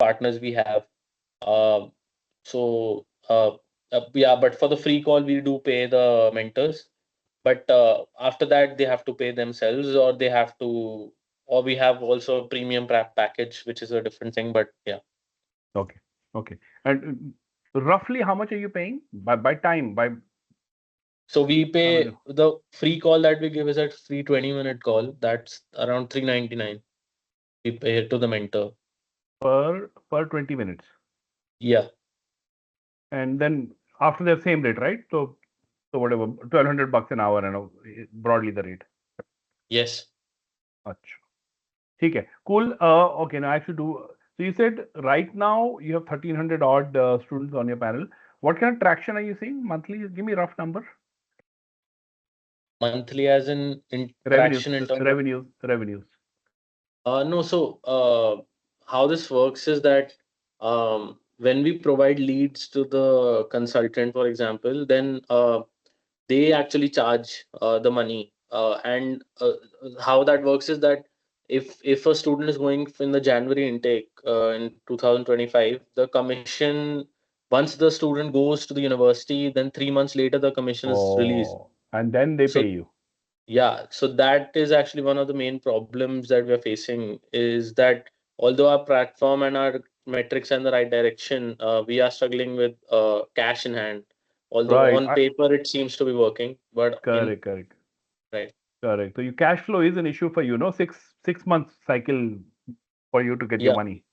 partners we have. Um, yeah, but for the free call, we do pay the mentors. But after that, they have to pay themselves, or they have to, or we have also a premium package, which is a different thing. But yeah, Okay. Okay. And roughly how much are you paying by time? so we I pay mean, the free call that we give is at free 20-minute call. That's around 399. We pay to the mentor. per 20 minutes. Yeah. And then after the same rate, right? So whatever, 1,200 bucks an hour, and broadly the rate. Yes. Achha. ठीक है, cool. Okay, now I have to do. So you said right now you have 1,300 odd students on your panel. What kind of traction are you seeing monthly? Give me a rough number. Monthly, as in Revenues, interaction in terms of. revenues. No, so how this works is that when we provide leads to the consultant, for example, then they actually charge the money. And how that works is that if a student is going in the January intake in 2025, the commission, once the student goes to the university, then 3 months later the commission is released. Oh, and then they pay So you. yeah, so that is actually one of the main problems that we're facing, is that although our platform and our metrics are in the right direction, we are struggling with cash in hand. Although Right. on paper it seems to be working, but in Correct. right. Correct. So your cash flow is an issue for you, no? Six months cycle for you to get your Yeah, money.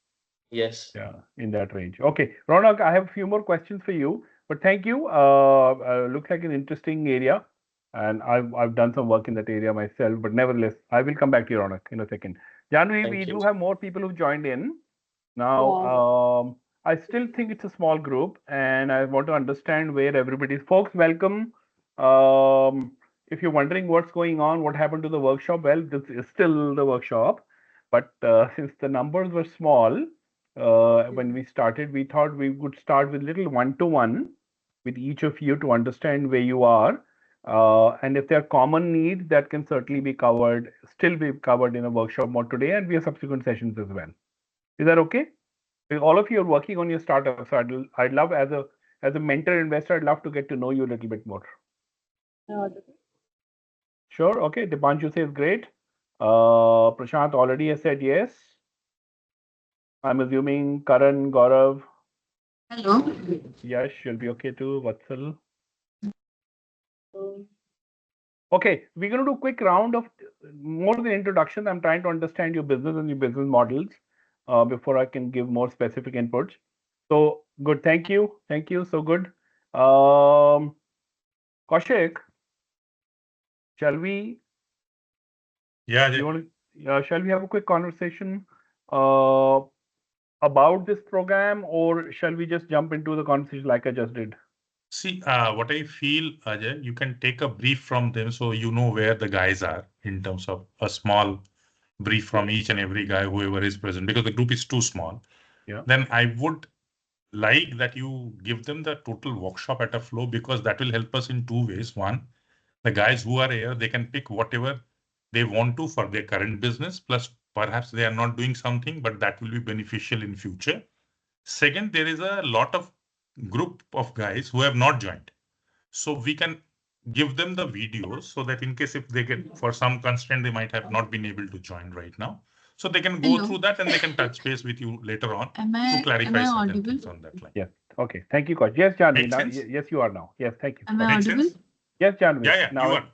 yes. Yeah, in that range. Okay, Ronak, I have a few more questions for you, but thank you. Looks like an interesting area, and I've done some work in that area myself. But nevertheless, I will come back to you, Ronak, in a second. Janvi, we Thank you. do have more people who've joined in now. Yeah. I still think it's a small group, and I want to understand where everybody is. Folks, welcome. If you're wondering what's going on, what happened to the workshop, well, this is still the workshop, but since the numbers were small when we started, we thought we would start with little one-to-one with each of you to understand where you are. And if there are common needs, that can certainly be covered, still be covered in a workshop mode today, and we have subsequent sessions as well. Is that okay? All of you are working on your startup, so I'd love, as a mentor investor, I'd love to get to know you a little bit more. Sure. Okay. Dipanshu says great. Prashant already has said yes. I'm assuming Karan, Gaurav, Hello. Yash will be okay too. Vatsal. Okay, we're going to do a quick round of more than introduction. I'm trying to understand your business and your business models before I can give more specific inputs. So good. Thank you. Thank you. So good. Kaushik, shall we? Yeah, You want to? Shall we have a quick conversation about this program, or shall we just jump into the conversation like I just did? see, what I feel, Ajay, you can take a brief from them so you know where the guys are in terms of a small brief from each and every guy, whoever is present, because the group is too small. Yeah. Then I would like that you give them the total workshop at a flow, because that will help us in two ways. One, the guys who are here, they can pick whatever they want to for their current business, plus perhaps they are not doing something, but that will be beneficial in future. Second, there is a lot of group of guys who have not joined. So we can give them the videos so that in case if they get, for some constraint, they might have not been able to join right now. So they can go Hello. through that and they can touch base with you later on Am to I clarify certain audible? things on that line. Yeah. Okay. Thank you, Kaushik. Yes, Janvi. Make Now, sense? yes, you are now. Yes. Thank you. Am I Make audible? sense? Yes, Janvi. Yeah, Now you are.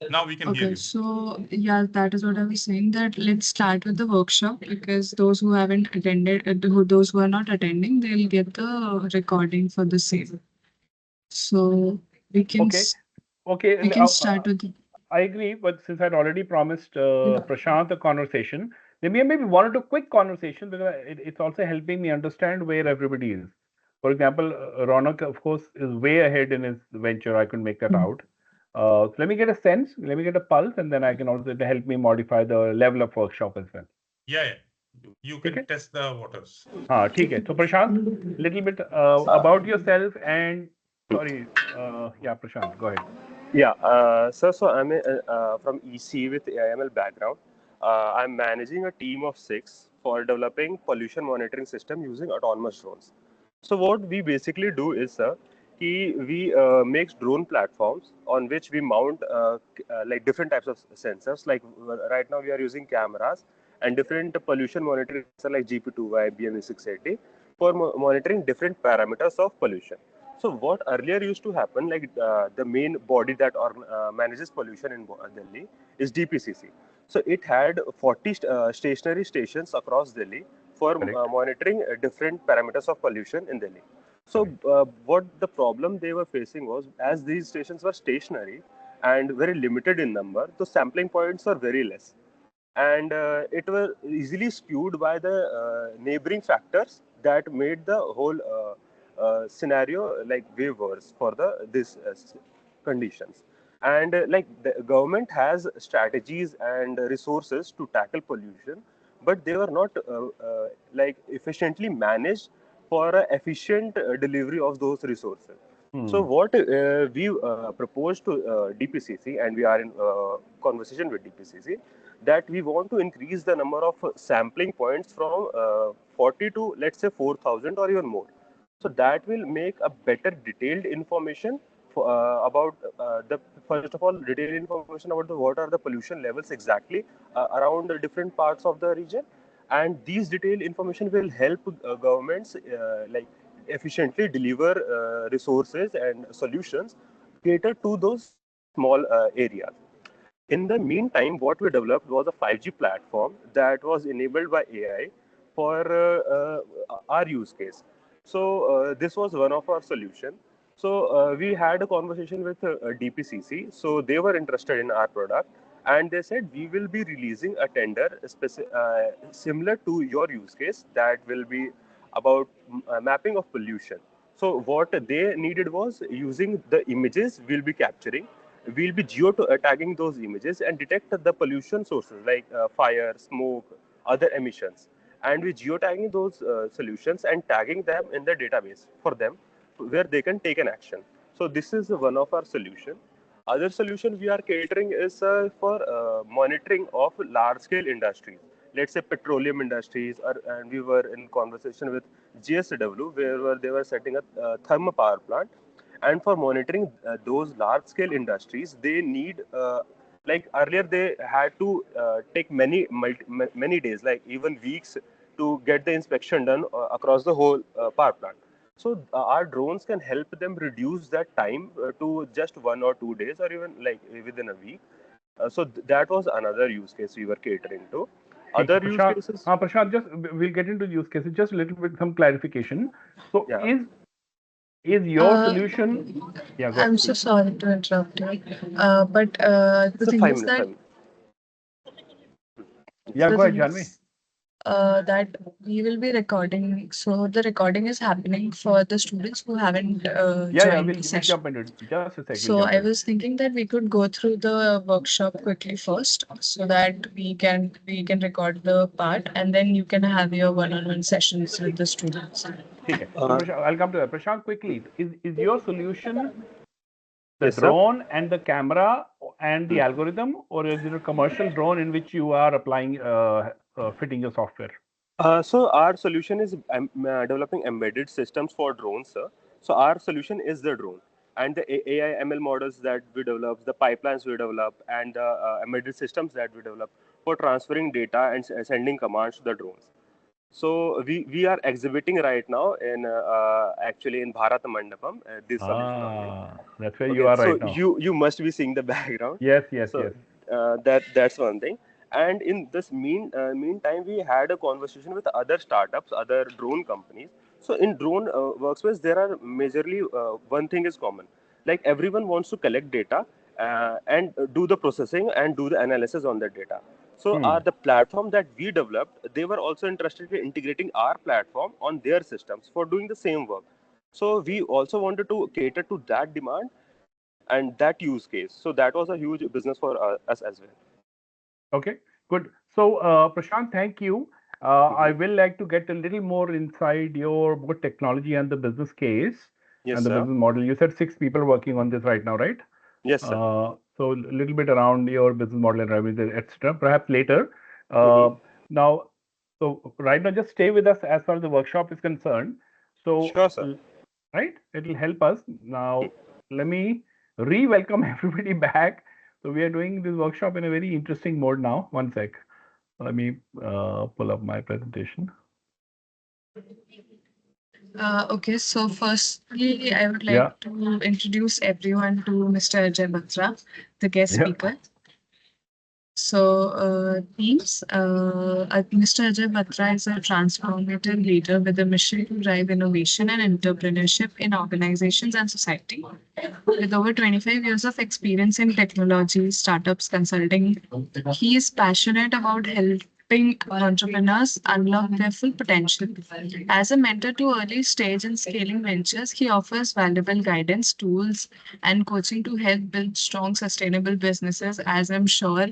Now we can hear Okay, you. so yeah, that is what I was saying. That let's start with the workshop, because those who haven't attended, those who are not attending, they'll get the recording for the same. So we can Okay. Okay. we can start with the, I agree, but since I'd already promised Prashant a conversation, there may maybe one or two quick conversations, because it's also helping me understand where everybody is. For example, Ronak, of course, is way ahead in his venture. I could make that out. So let me get a sense, let me get a pulse, and then I can also help me modify the level of workshop as well. Yeah. You can test the waters. ठीक है. So Prashant, little bit about yourself and sorry, yeah, Prashant, go ahead. Yeah, sir. So I'm from EC with AIML background. I'm managing a team of 6. for developing pollution monitoring system using autonomous drones. So what we basically do is, we make drone platforms on which we mount like different types of sensors. Like right now we are using cameras and different pollution monitoring sensor like GP2Y, BME680 for monitoring different parameters of pollution. So what earlier used to happen, like the main body that manages pollution in Delhi is DPCC. So it had 40 stationary stations across Delhi for Correct. monitoring different parameters of pollution in Delhi. So Correct. what the problem they were facing was, as these stations were stationary and very limited in number, the sampling points are very less, and it was easily skewed by the neighboring factors that made the whole scenario like way worse for the this conditions. And like the government has strategies and resources to tackle pollution, but they were not like efficiently managed for a efficient delivery of those resources. So what we proposed to DPCC, and we are in conversation with DPCC, that we want to increase the number of sampling points from 40 to, let's say, 4,000 or even more. So that will make a better detailed information for, about the first of all detailed information about the what are the pollution levels exactly around the different parts of the region, and these detailed information will help governments like efficiently deliver resources and solutions cater to those small areas. In the meantime, what we developed was a 5G platform that was enabled by AI for our use case. So this was one of our solution. So we had a conversation with DPCC. So they were interested in our product, and they said we will be releasing a tender similar to your use case that will be about mapping of pollution. So what they needed was, using the images we'll be capturing, we'll be geo tagging those images and detect the pollution sources like fire, smoke, other emissions, and we geotagging those solutions and tagging them in the database for them, where they can take an action. So this is one of our solution. Other solution we are catering is for monitoring of large scale industries, let's say petroleum industries, and we were in conversation with GSW, where they were setting a thermal power plant, and for monitoring those large scale industries, they need like earlier they had to take many days, like even weeks, to get the inspection done across the whole power plant. So our drones can help them reduce that time to just 1 or 2 days, or even like within a week. So that was another use case we were catering to. ठीक है, Other use Prashant. cases, Prashant, just we'll get into use cases. Just a little bit some clarification. So yeah, is your Uh, solution? Yeah, go I'm ahead, so please. sorry to interrupt you. But it's a 5 minutes. 5 minutes. Yeah, the go ahead, thing Janvi. is that we will be recording. So the recording is happening for the students who haven't Yeah, joined the we'll session. jump into it. Just a sec, we'll So jump I in. was thinking that we could go through the workshop quickly first, so that we can record the part, and then you can have your one-on-one sessions with the students. ठीक है. So Prashant, I'll come to that. Prashant, quickly, is your solution the Yes, sir. drone and the camera and the algorithm, or is it a commercial drone in which you are applying fitting your software? So our solution is developing embedded systems for drones, sir. So our solution is the drone, and the AI ML models that we develop, the pipelines we develop, and the embedded systems that we develop for transferring data and sending commands to the drones. So we are exhibiting right now in actually in Bharat Mandapam, this solution only. That's where you Okay, are so right now. you must be seeing the background. Yes, yes, So yes. that's one thing. And in this meantime, we had a conversation with other startups, other drone companies. So in drone workspace, there are majorly one thing is common, like everyone wants to collect data and do the processing and do the analysis on that data. So the platform that we developed, they were also interested in integrating our platform on their systems for doing the same work. So we also wanted to cater to that demand and that use case. So that was a huge business for us as well. Okay, good. So, Prashant, thank you. I will like to get a little more inside your both technology and the business case Yes, and the sir. business model. You said 6 people working on this right now, right? Yes, sir. So a little bit around your business model and revenue, etc. Perhaps later. Mhm. Now, So right now, just stay with us as far as the workshop is concerned. So, Sure, sir. right, it will help us. Now, let me re-welcome everybody back. So we are doing this workshop in a very interesting mode now. One sec. Let me pull up my presentation. Okay, so firstly, I would Yeah, like to introduce everyone to Mr. Ajay Batra, the guest yeah. speaker. So, teams, Mr. Ajay Batra is a transformative leader with a mission to drive innovation and entrepreneurship in organizations and society. With over 25 years of experience in technology, startups, consulting, he is passionate about helping entrepreneurs unlock their full potential. As a mentor to early stage and scaling ventures, he offers valuable guidance, tools, and coaching to help build strong, sustainable businesses, as I'm sure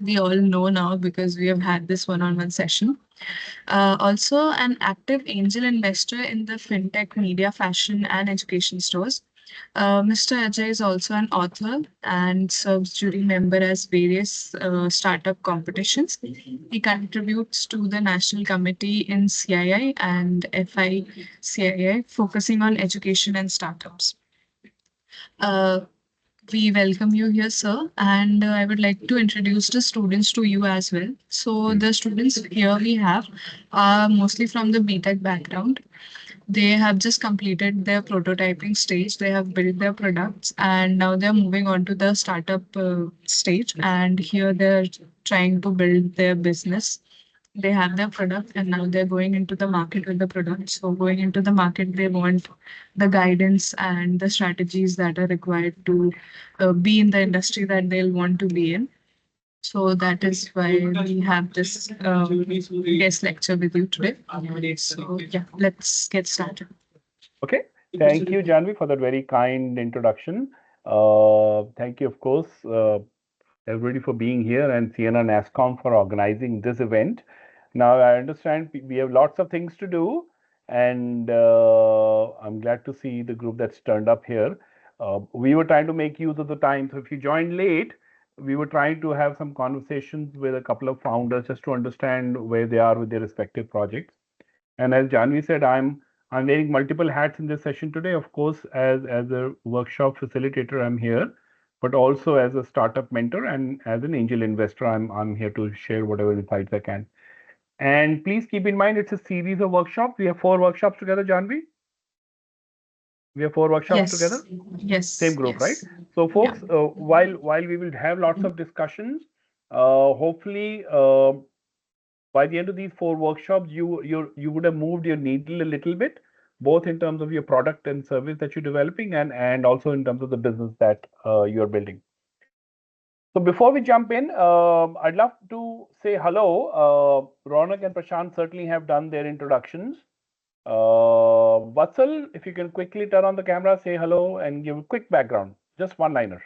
we all know now because we have had this one-on-one session. Also, an active angel investor in the fintech, media, fashion, and education stores. Mr. Ajay is also an author and serves jury member as various startup competitions. He contributes to the National Committee in CII and FI CII, focusing on education and startups. Uh, we welcome you here, sir, and I would like to introduce the students to you as well. So, the students here we have are mostly from the BTech background. They have just completed their prototyping stage, they have built their products, and now they're moving on to the startup stage. And here they're trying to build their business. They have their product and now they're going into the market with the product. So going into the market, they want the guidance and the strategies that are required to be in the industry that they'll want to be in. So that is why we have this guest lecture with you today. So yeah, let's get started. Okay. Thank you, Janvi, for that very kind introduction. Thank you, of course, everybody for being here and Sienna NASCOM for organizing this event. Now, I understand we have lots of things to do, and I'm glad to see the group that's turned up here. We were trying to make use of the time, so if you joined late, we were trying to have some conversations with a couple of founders just to understand where they are with their respective projects. And as Janvi said, I'm wearing multiple hats in this session today. Of course, as a workshop facilitator, I'm here, but also as a startup mentor and as an angel investor, I'm here to share whatever insights I can. And please keep in mind, it's a series of workshops. We have 4 workshops together, Janvi. We have 4 workshops together. Yes, yes, Same group, right? yes. So, Yeah. folks, while we will have lots of discussions, hopefully by the end of these 4 workshops, you would have moved your needle a little bit, both in terms of your product and service that you're developing, and also in terms of the business that you're building. So before we jump in, I'd love to say hello. Ronak and Prashant certainly have done their introductions. Vatsal, if you can quickly turn on the camera, say hello, and give a quick background, just one-liner.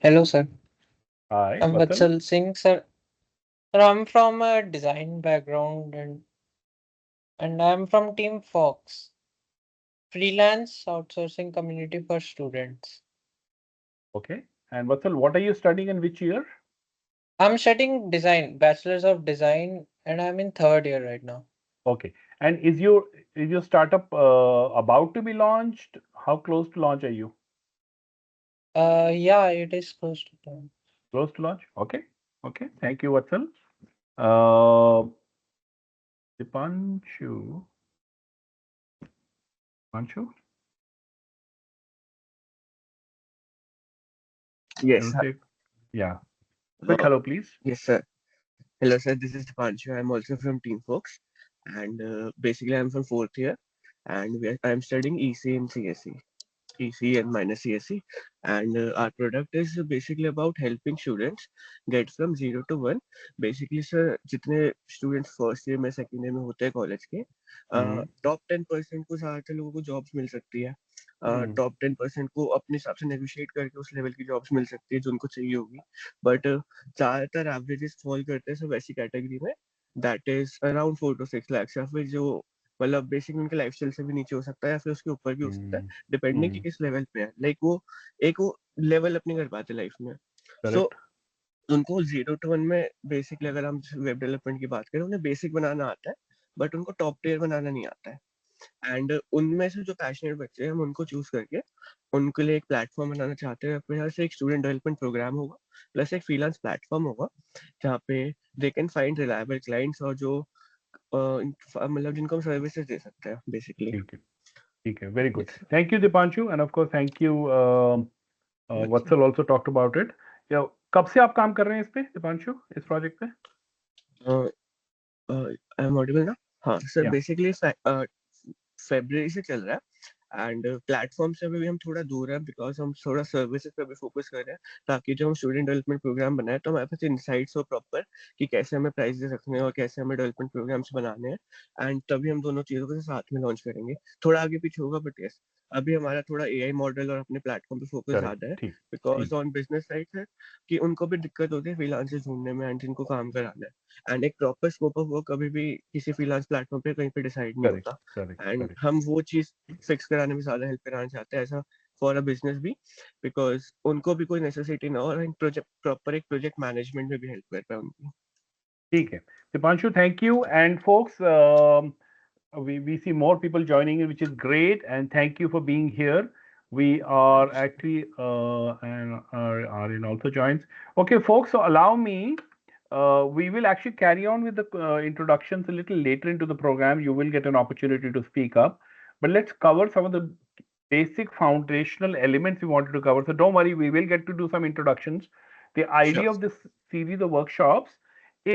Hello, sir. Hi, I'm Vatsal. Vatsal Singh, sir. Sir, I'm from a design background and I'm from Team Fox, freelance outsourcing community for students. Okay. And Vatsal, what are you studying in which year? I'm studying design, bachelor's of design, and I'm in third year right now. Okay. And is your startup about to be launched? How close to launch are you? Yeah, it is close to time. Close to launch? Okay. Okay. Thank you, Vatsal. Uh, Dipanshu. Dipanshu? Yes, Can you say, yeah. Quick hello, please. yes, sir. Hello, sir. This is Dipanshu. I'm also from Team Fox, and basically, I'm from fourth year, and I'm studying EC and CSE. EC and minus CSE. And our product is basically about helping students get from 0 to 1. Basically, sir, जितने students first year में second year में होते हैं college के, top 10% को ज़्यादातर लोगों को jobs मिल सकती है. टॉप 10% को अपने हिसाब से नेगोशिएट करके उस लेवल की जॉब्स मिल सकती है जो उनको चाहिए होगी, बट ज़्यादातर एवरेजेस फॉल करते हैं सब ऐसी कैटेगरी में that is around 4 to 6 lakhs, या फिर जो मतलब बेसिक उनके लाइफस्टाइल से भी नीचे हो सकता है या फिर उसके ऊपर भी हो सकता है, डिपेंडिंग कि किस लेवल पे है. लाइक वो एक वो लेवल अप नहीं कर पाते लाइफ में. सो उनको 0 to 1 में बेसिकली अगर हम वेब डेवलपमेंट की बात करें, उन्हें बेसिक बनाना आता है, बट उनको टॉप टियर बनाना नहीं आता है. एंड उनमें से जो पैशनेट बच्चे हैं, हम उनको चूज करके उनके लिए एक प्लेटफॉर्म बनाना चाहते हैं. अपने यहाँ से एक स्टूडेंट डेवलपमेंट प्रोग्राम होगा, प्लस एक फ्रीलांस प्लेटफॉर्म होगा, जहाँ पे they can find reliable clients, और जो मतलब जिनको हम सर्विसेज दे सकते हैं बेसिकली. ठीक है, very good. Thank you Deepanshu, end of course thank you Vatsal also talked about it. कब से आप काम कर रहे हैं इस पे दीपांशु, इस प्रोजेक्ट पे? आई एम ऑडिबल ना? हाँ सर, बेसिकली फरवरी से चल रहा है. एंड प्लेटफॉर्म से अभी हम थोड़ा दूर है, बिकॉज हम थोड़ा सर्विसेज पे भी फोकस कर रहे हैं, ताकि जब हम स्टूडेंट डेवलपमेंट प्रोग्राम बनाए तो हमारे पास इनसाइट्स हो प्रॉपर कि कैसे हमें प्राइजेस रखने हैं और कैसे हमें डेवलपमेंट प्रोग्राम्स बनाने हैं. एंड तभी हम दोनों चीज़ों को साथ में लॉन्च करेंगे. थोड़ा आगे पीछे होगा, बट यस, अभी हमारा थोड़ा एआई मॉडल और अपने प्लेटफॉर्म पे फोकस ज्यादा है, बिकॉज ऑन बिजनेस साइड है कि उनको भी दिक्कत होती है फ्रीलांसर्स ढूंढने में एंड जिनको काम कराना है. एंड एक प्रॉपर स्कोप ऑफ वर्क कभी भी किसी फ्रीलांस प्लेटफॉर्म पे कहीं पे डिसाइड नहीं होता. एंड हम वो चीज फिक्स कराने में ज्यादा हेल्प कराना चाहते हैं, ऐसा फॉर अ बिजनेस भी, बिकॉज उनको भी कोई नेसेसिटी ना हो, और प्रोजेक्ट प्रॉपर एक प्रोजेक्ट मैनेजमेंट में भी हेल्प कर पाए उनकी. ठीक है Deepanshu, thank you. And folks, we see more people joining in, which is great, and thank you for being here. We are actually and Aryan also joins. Okay folks, so allow me, we will actually carry on with the introductions a little later into the program. You will get an opportunity to speak up, but let's cover some of the basic foundational elements we wanted to cover. So don't worry, we will get to do some introductions. The idea of this series of workshops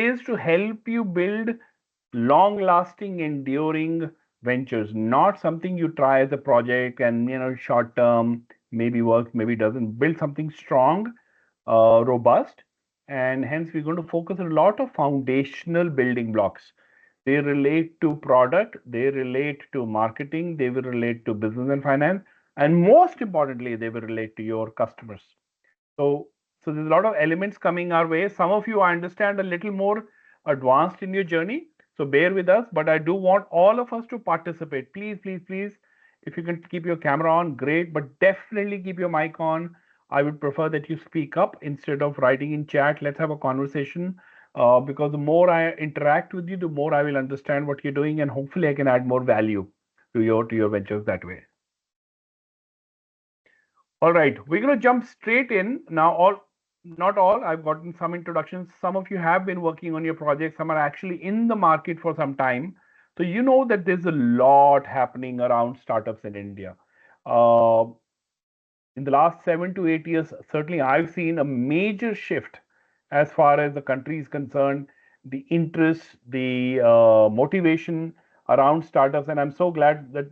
is to help you build long lasting enduring ventures, not something you try as a project and short term, maybe works, maybe doesn't. Build something strong, robust, and hence we're going to focus a lot of foundational building blocks. They relate to product, they relate to marketing, they will relate to business and finance, and most importantly they will relate to your customers. So there's a lot of elements coming our way. Some of you I understand a little more advanced in your journey, so bear with us. But I do want all of us to participate. Please, please, please. If you can keep your camera on, great. But definitely keep your mic on. I would prefer that you speak up instead of writing in chat. Let's have a conversation. Because the more I interact with you, the more I will understand what you're doing, and hopefully I can add more value to your ventures that way. All right, we're going to jump straight in now. Not all, I've gotten some introductions. Some of you have been working on your projects. Some are actually in the market for some time. So you know that there's a lot happening around startups in India. In the last 7 to 8 years, certainly I've seen a major shift as far as the country is concerned, the interest, the motivation around startups. And I'm so glad that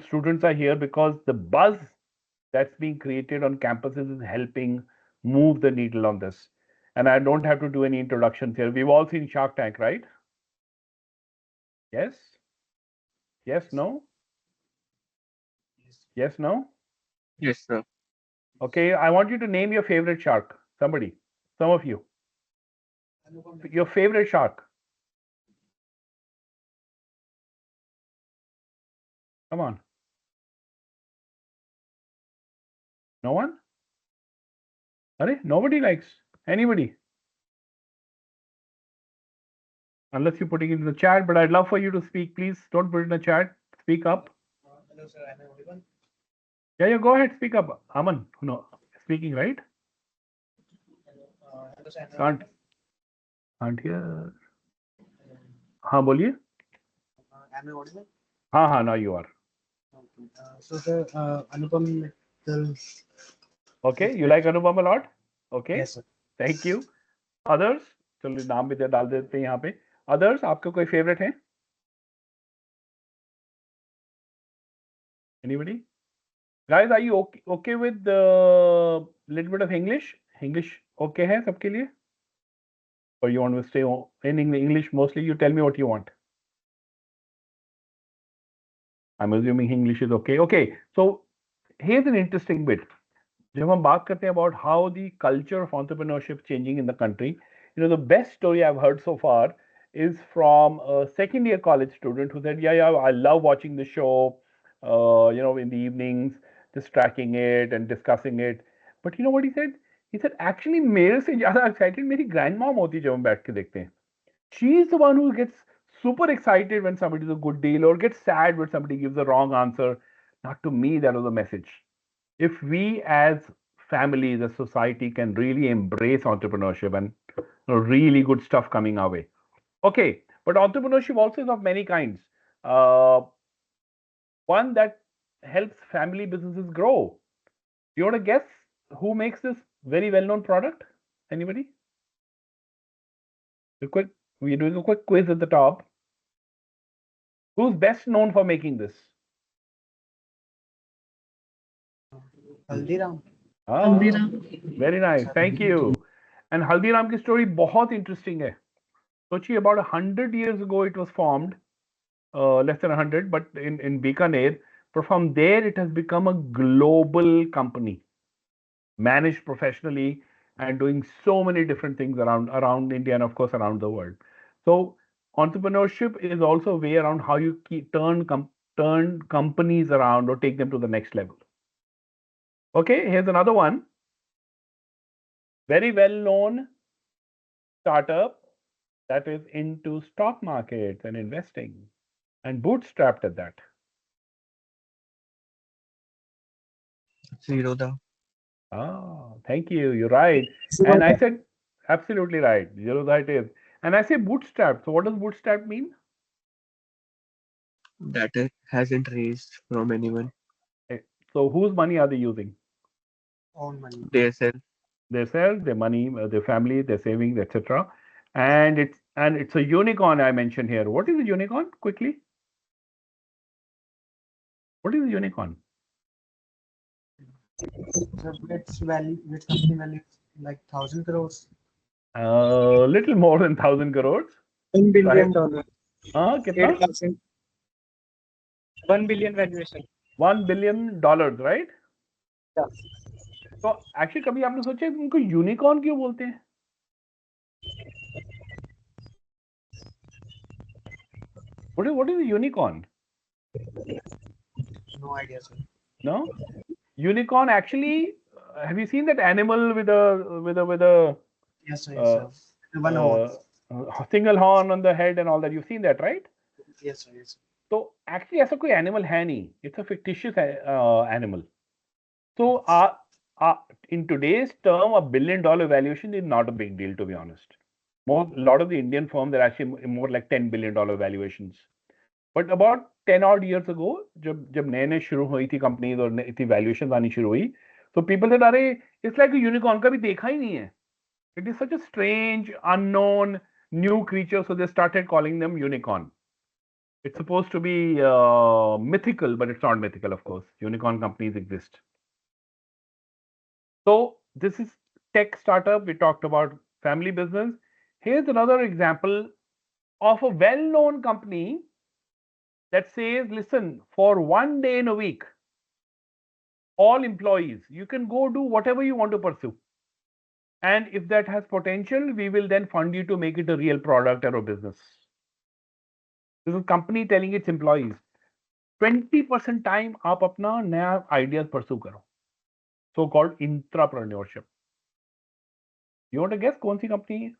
students are here, because the buzz that's being created on campuses is helping move the needle on this. And I don't have to do any introductions here. We've all seen Shark Tank, right? Yes? Yes, no? Yes, no? Yes sir. Okay, I want you to name your favorite shark. Somebody. Some of you. Your favorite shark. Come on. No one? Are nobody likes anybody? Unless you're putting it in the chat, but I'd love for you to speak. Please don't put it in the chat. Speak up. Hello, sir. Am I audible? Yeah, go ahead. Speak up. Aman, no, speaking, right? Hello, sir. Can't hear. हाँ बोलिए. Am I audible? हाँ, now you are. Okay. So, sir, Anupam tells. Okay, you like Anupam a lot? Okay. Yes, sir. Thank you. Others? चलो नाम भी डाल देते हैं यहाँ पे. Others, आपका कोई favorite है? Anybody? Guys, are you okay with the little bit of English? English okay है सबके लिए? Or you want to stay in English mostly? You tell me what you want. I'm assuming English is okay. Okay, so here's an interesting bit. जब हम बात करते हैं about how the culture of entrepreneurship changing in the country, the best story I've heard so far is from a second year college student who said, yeah, I love watching the show, in the evenings, just tracking it and discussing it. But you know what he said? He said, actually, मेरे से ज़्यादा excited मेरी grandmom होती है जब हम बैठ के देखते हैं. She's the one who gets super excited when somebody does a good deal or gets sad when somebody gives a wrong answer. Not to me, that was a message. If we as families, as society can really embrace entrepreneurship and really good stuff coming our way. Okay, but entrepreneurship also is of many kinds. Uh, One that helps family businesses grow. You want to guess who makes this very well-known product? Anybody? We're doing a quick quiz at the top. Who's best known for making this? Haldiram. Ah, Haldiram. very nice. Thank you. And Haldiram की story बहुत interesting है. Sochi, about 100 years ago it was formed, less than 100, but in Bikaner. But from there it has become a global company, managed professionally and doing so many different things around India and of course around the world. So entrepreneurship is also a way around how you turn companies around or take them to the next level. Okay, here's another one. Very well known startup that is into stock markets and investing and bootstrapped at that. Zerodha. Ah, thank you. You're right. And I said, absolutely right. Zerodha it is. And I say bootstrap. So what does bootstrap mean? That it hasn't raised from anyone. Eh, So whose money are they using? Own money. Themselves. Themselves, their money, their family, their savings, etc. And it's a unicorn I mentioned here. What is a unicorn? Quickly. What is a unicorn? So its value, its company value is like 1,000 crores. Little more than 1,000 crores. $1 billion. कितना? 8,000. 1 billion valuation. $1 billion, right? Yeah. तो actually कभी आपने सोचा उनको unicorn क्यों बोलते हैं? What is a unicorn? No idea, sir. No, unicorn actually. Have you seen that animal with a Yes, sir. Yes, sir. One horn. Single horn on the head and all that? You've seen that, right? Yes, sir. Yes, sir. तो actually ऐसा कोई animal है नहीं. It's a fictitious animal. So in today's term, $1 billion valuation is not a big deal, to be honest. A lot of the Indian firms are actually more like $10 billion valuations. But about 10 odd years ago, जब नए शुरू हुई थी companies और इतनी valuation आनी शुरू हुई, so people said, अरे it's like a unicorn, कभी देखा ही नहीं है. It is such a strange, unknown, new creature, so they started calling them unicorn. It's supposed to be mythical, but it's not mythical, of course. Unicorn companies exist. So this is tech startup. We talked about family business. Here's another example of a well-known company that says, listen, for 1 day in a week, all employees, you can go do whatever you want to pursue. And if that has potential, we will then fund you to make it a real product or a business. This is a company telling its employees, 20% time आप अपना नया ideas pursue करो. So called intrapreneurship. You want to guess कौन सी company है?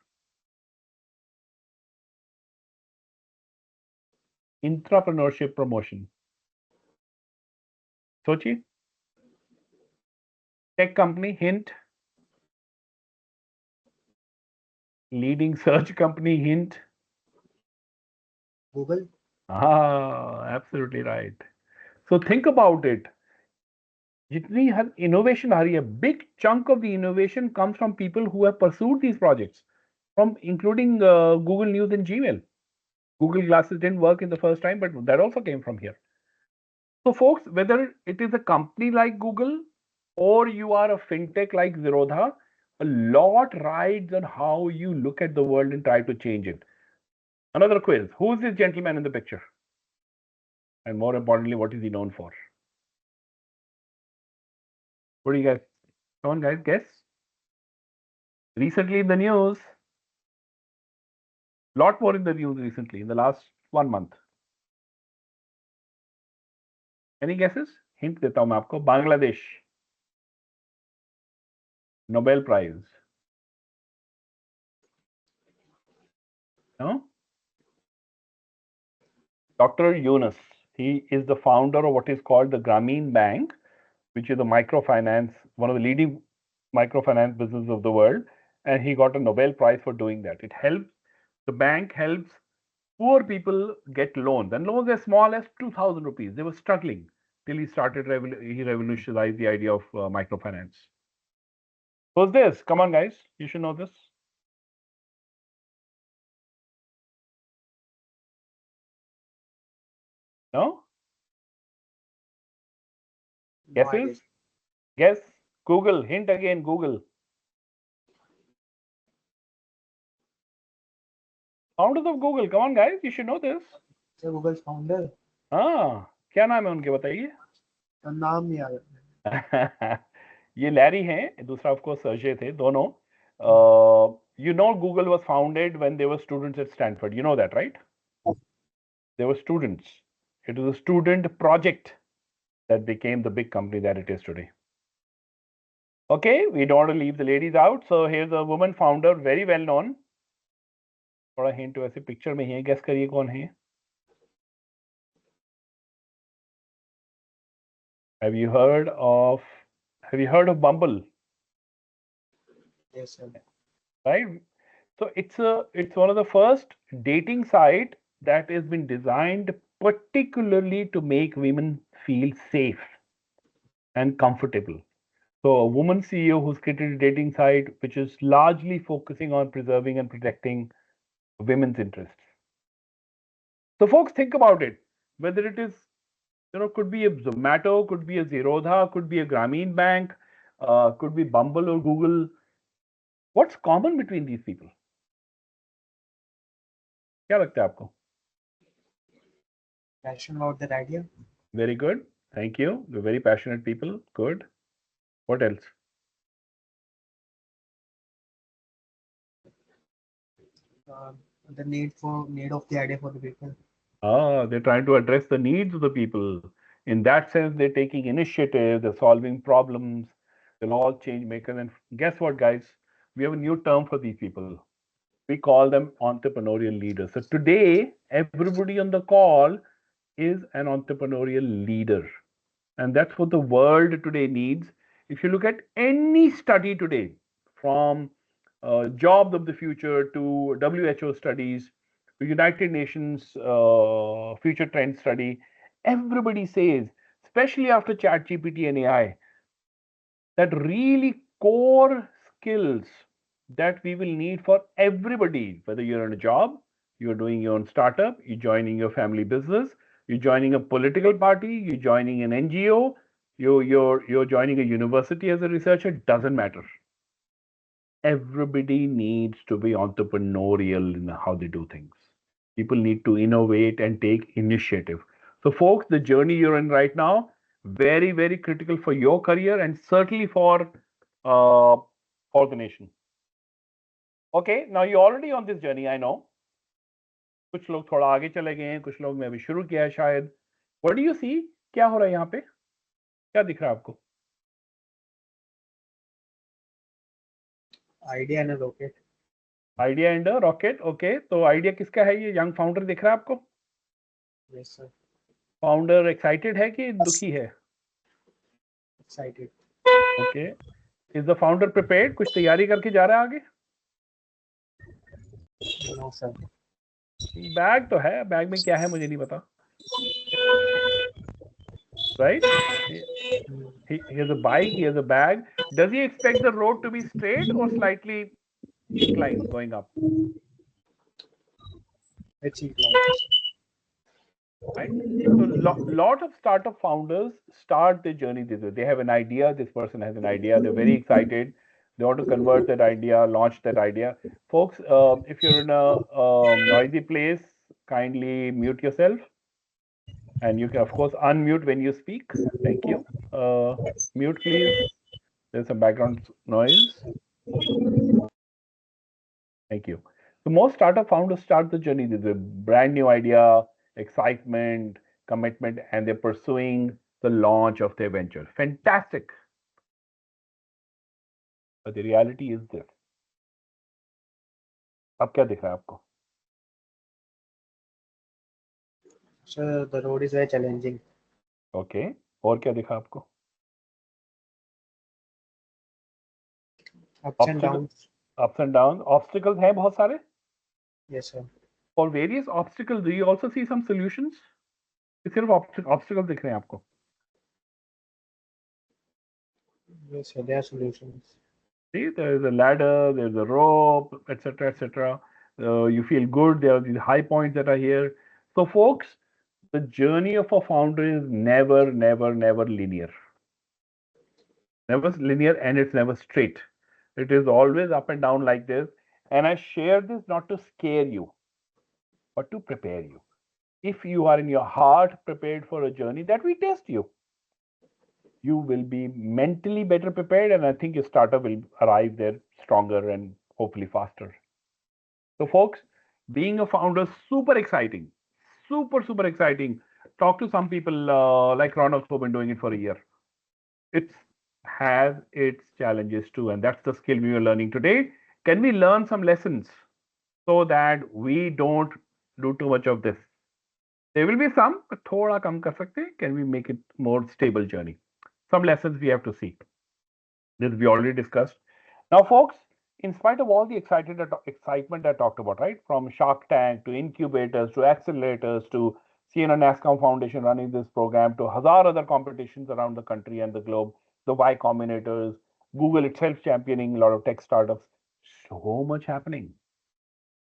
Intrapreneurship promotion. सोचिए. Tech company, hint. Leading search company, hint. Google. Absolutely right. So think about it. जितनी innovation आ रही है, big chunk of the innovation comes from people who have pursued these projects, from including Google News and Gmail. Google Glasses didn't work in the first time, but that also came from here. So folks, whether it is a company like Google or you are a fintech like Zerodha, a lot rides on how you look at the world and try to change it. Another quiz. Who is this gentleman in the picture? And more importantly, what is he known for? What do you guys? Come on, guys, guess. Recently in the news, lot more in the news recently, in the last 1 month. Any guesses? Hint देता हूं मैं आपको. Bangladesh. Nobel Prize. No? Dr. Yunus. He is the founder of what is called the Grameen Bank, which is a microfinance, one of the leading microfinance businesses of the world. And he got a Nobel Prize for doing that. It helps, the bank helps poor people get loans. And loans as small as 2,000 rupees. They were struggling till he started, he revolutionized the idea of microfinance. Who's this? Come on, guys. You should know this. No? Guesses? Guess. Google. Hint again. Google. Founders of Google. Come on, guys. You should know this. Google's founder. हाँ, क्या नाम है उनके बताइए? नाम नहीं याद. ये लैरी हैं, दूसरा ऑफ कोर्स सर्जे थे, दोनों. You know, Google was founded when they were students at Stanford. You know that, right? They were students. It was a student project that became the big company that it is today. Okay, we don't want to leave the ladies out. So here's a woman founder, very well known. थोड़ा hint वैसे picture में ही है. Guess करिए कौन है? Have you heard of Bumble? Yes, sir. Right? So it's one of the first dating site that has been designed particularly to make women feel safe and comfortable. So a woman CEO who's created a dating site which is largely focusing on preserving and protecting women's interests. So folks, think about it. Whether it is, could be a Zomato, could be a Zerodha, could be a Grameen Bank, could be Bumble or Google. What's common between these people? क्या लगता है आपको? Passion about that idea. Very good. Thank you. They're very passionate people. Good. What else? The need of the idea for the people. They're trying to address the needs of the people. In that sense, they're taking initiative, they're solving problems, they're all change makers. And guess what, guys? We have a new term for these people. We call them entrepreneurial leaders. So today, everybody on the call is an entrepreneurial leader. And that's what the world today needs. If you look at any study today, from jobs of the future to WHO studies, to United Nations future trend study, everybody says, especially after ChatGPT and AI, that really core skills that we will need for everybody, whether you're in a job, you're doing your own startup, you're joining your family business, you're joining a political party, you're joining an NGO, you're joining a university as a researcher, doesn't matter. Everybody needs to be entrepreneurial in how they do things. People need to innovate and take initiative. So folks, the journey you're in right now, very, very critical for your career and certainly for the nation. Okay, now you're already on this journey, I know. कुछ लोग थोड़ा आगे चले गए हैं, कुछ लोग ने अभी शुरू किया है शायद. What do you see? क्या हो रहा है यहाँ पे? क्या दिख रहा है आपको? Idea and a rocket. Idea and a rocket. Okay, तो idea किसका है? ये young founder दिख रहा है आपको? Yes, sir. Founder excited है कि दुखी है? Excited. Okay. Is the founder prepared? कुछ तैयारी करके जा रहा है आगे? No, sir. बैग तो है, बैग में क्या है मुझे नहीं पता. Right? He has a bike, he has a bag. Does he expect the road to be straight or slightly inclined going up? It's inclined. Right? So lot of startup founders start their journey this way. They have an idea, this person has an idea, they're very excited. They want to convert that idea, launch that idea. Folks, if you're in a noisy place, kindly mute yourself. And you can, of course, unmute when you speak. Thank you. Mute, please. There's some background noise. Thank you. So most startup founders start the journey with a brand new idea, excitement, commitment, and they're pursuing the launch of their venture. Fantastic. But the reality is this. अब क्या दिख रहा है आपको? So the road is very challenging. Okay. और क्या दिखा आपको? Ups and downs. Ups and downs. Obstacles हैं बहुत सारे? Yes, sir. For various obstacles, do you also see some solutions? कि सिर्फ obstacles दिख रहे हैं आपको? Yes, sir. There are solutions. See, there is a ladder, there is a rope, etc., etc. You feel good. There are these high points that are here. So, folks, the journey of a founder is never, never, never linear. Never linear, and it's never straight. It is always up and down like this. And I share this not to scare you, but to prepare you. If you are in your heart prepared for a journey that we test you, you will be mentally better prepared, and I think your startup will arrive there stronger and hopefully faster. So, folks, being a founder, super exciting, super exciting. Talk to some people like Ronald who've been doing it for a year. It has its challenges too, and that's the skill we are learning today. Can we learn some lessons so that we don't do too much of this? There will be some, but thoda kam kar sakte. Can we make it more stable journey? Some lessons we have to see. This we already discussed. Now, folks, in spite of all the excitement I talked about, right, from Shark Tank to incubators to accelerators to CNN NASCOM Foundation running this program to hazar other competitions around the country and the globe, the Y Combinators, Google itself championing a lot of tech startups, so much happening.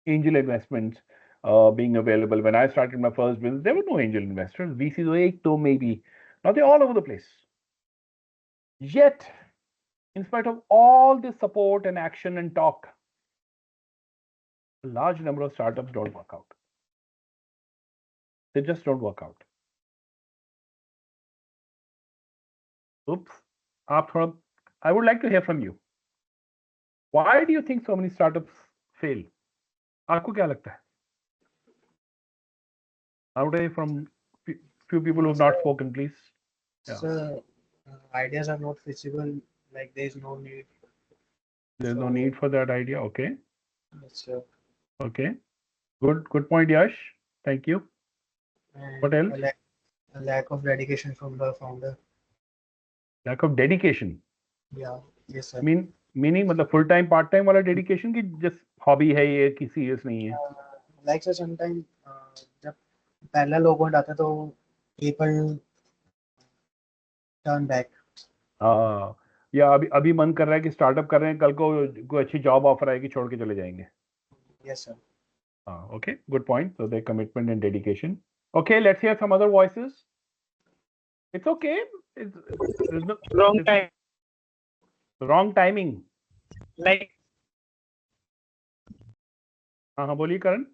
Angel investments being available. When I started my first business, there were no angel investors. VCs were eight, though maybe. Now they're all over the place. Yet, in spite of all this support and action and talk, a large number of startups don't work out. They just don't work out. Oops. I would like to hear from you. Why do you think so many startups fail? आपको क्या लगता है? I would hear from few people who have not spoken, please. Yeah. So ideas are not feasible. Like there is no need. There's no need for that idea. Okay. Yes, sir. Okay. Good point, Yash. Thank you. And What else? a lack of dedication from the founder. Lack of dedication. Yeah. Yes, sir. Meaning मतलब full time part time वाला dedication की just hobby है ये कि serious नहीं है. Like sir, sometimes जब पहला low point आता है तो people turn back. हाँ, या अभी मन कर रहा है कि स्टार्टअप कर रहे हैं, कल को कोई अच्छी जॉब ऑफर आएगी, छोड़ के चले जाएंगे. Yes, sir. Okay, good point. So their commitment and dedication. Okay, let's hear some other voices. It's okay. There's no Wrong time. wrong timing. Like हाँ बोलिए करण.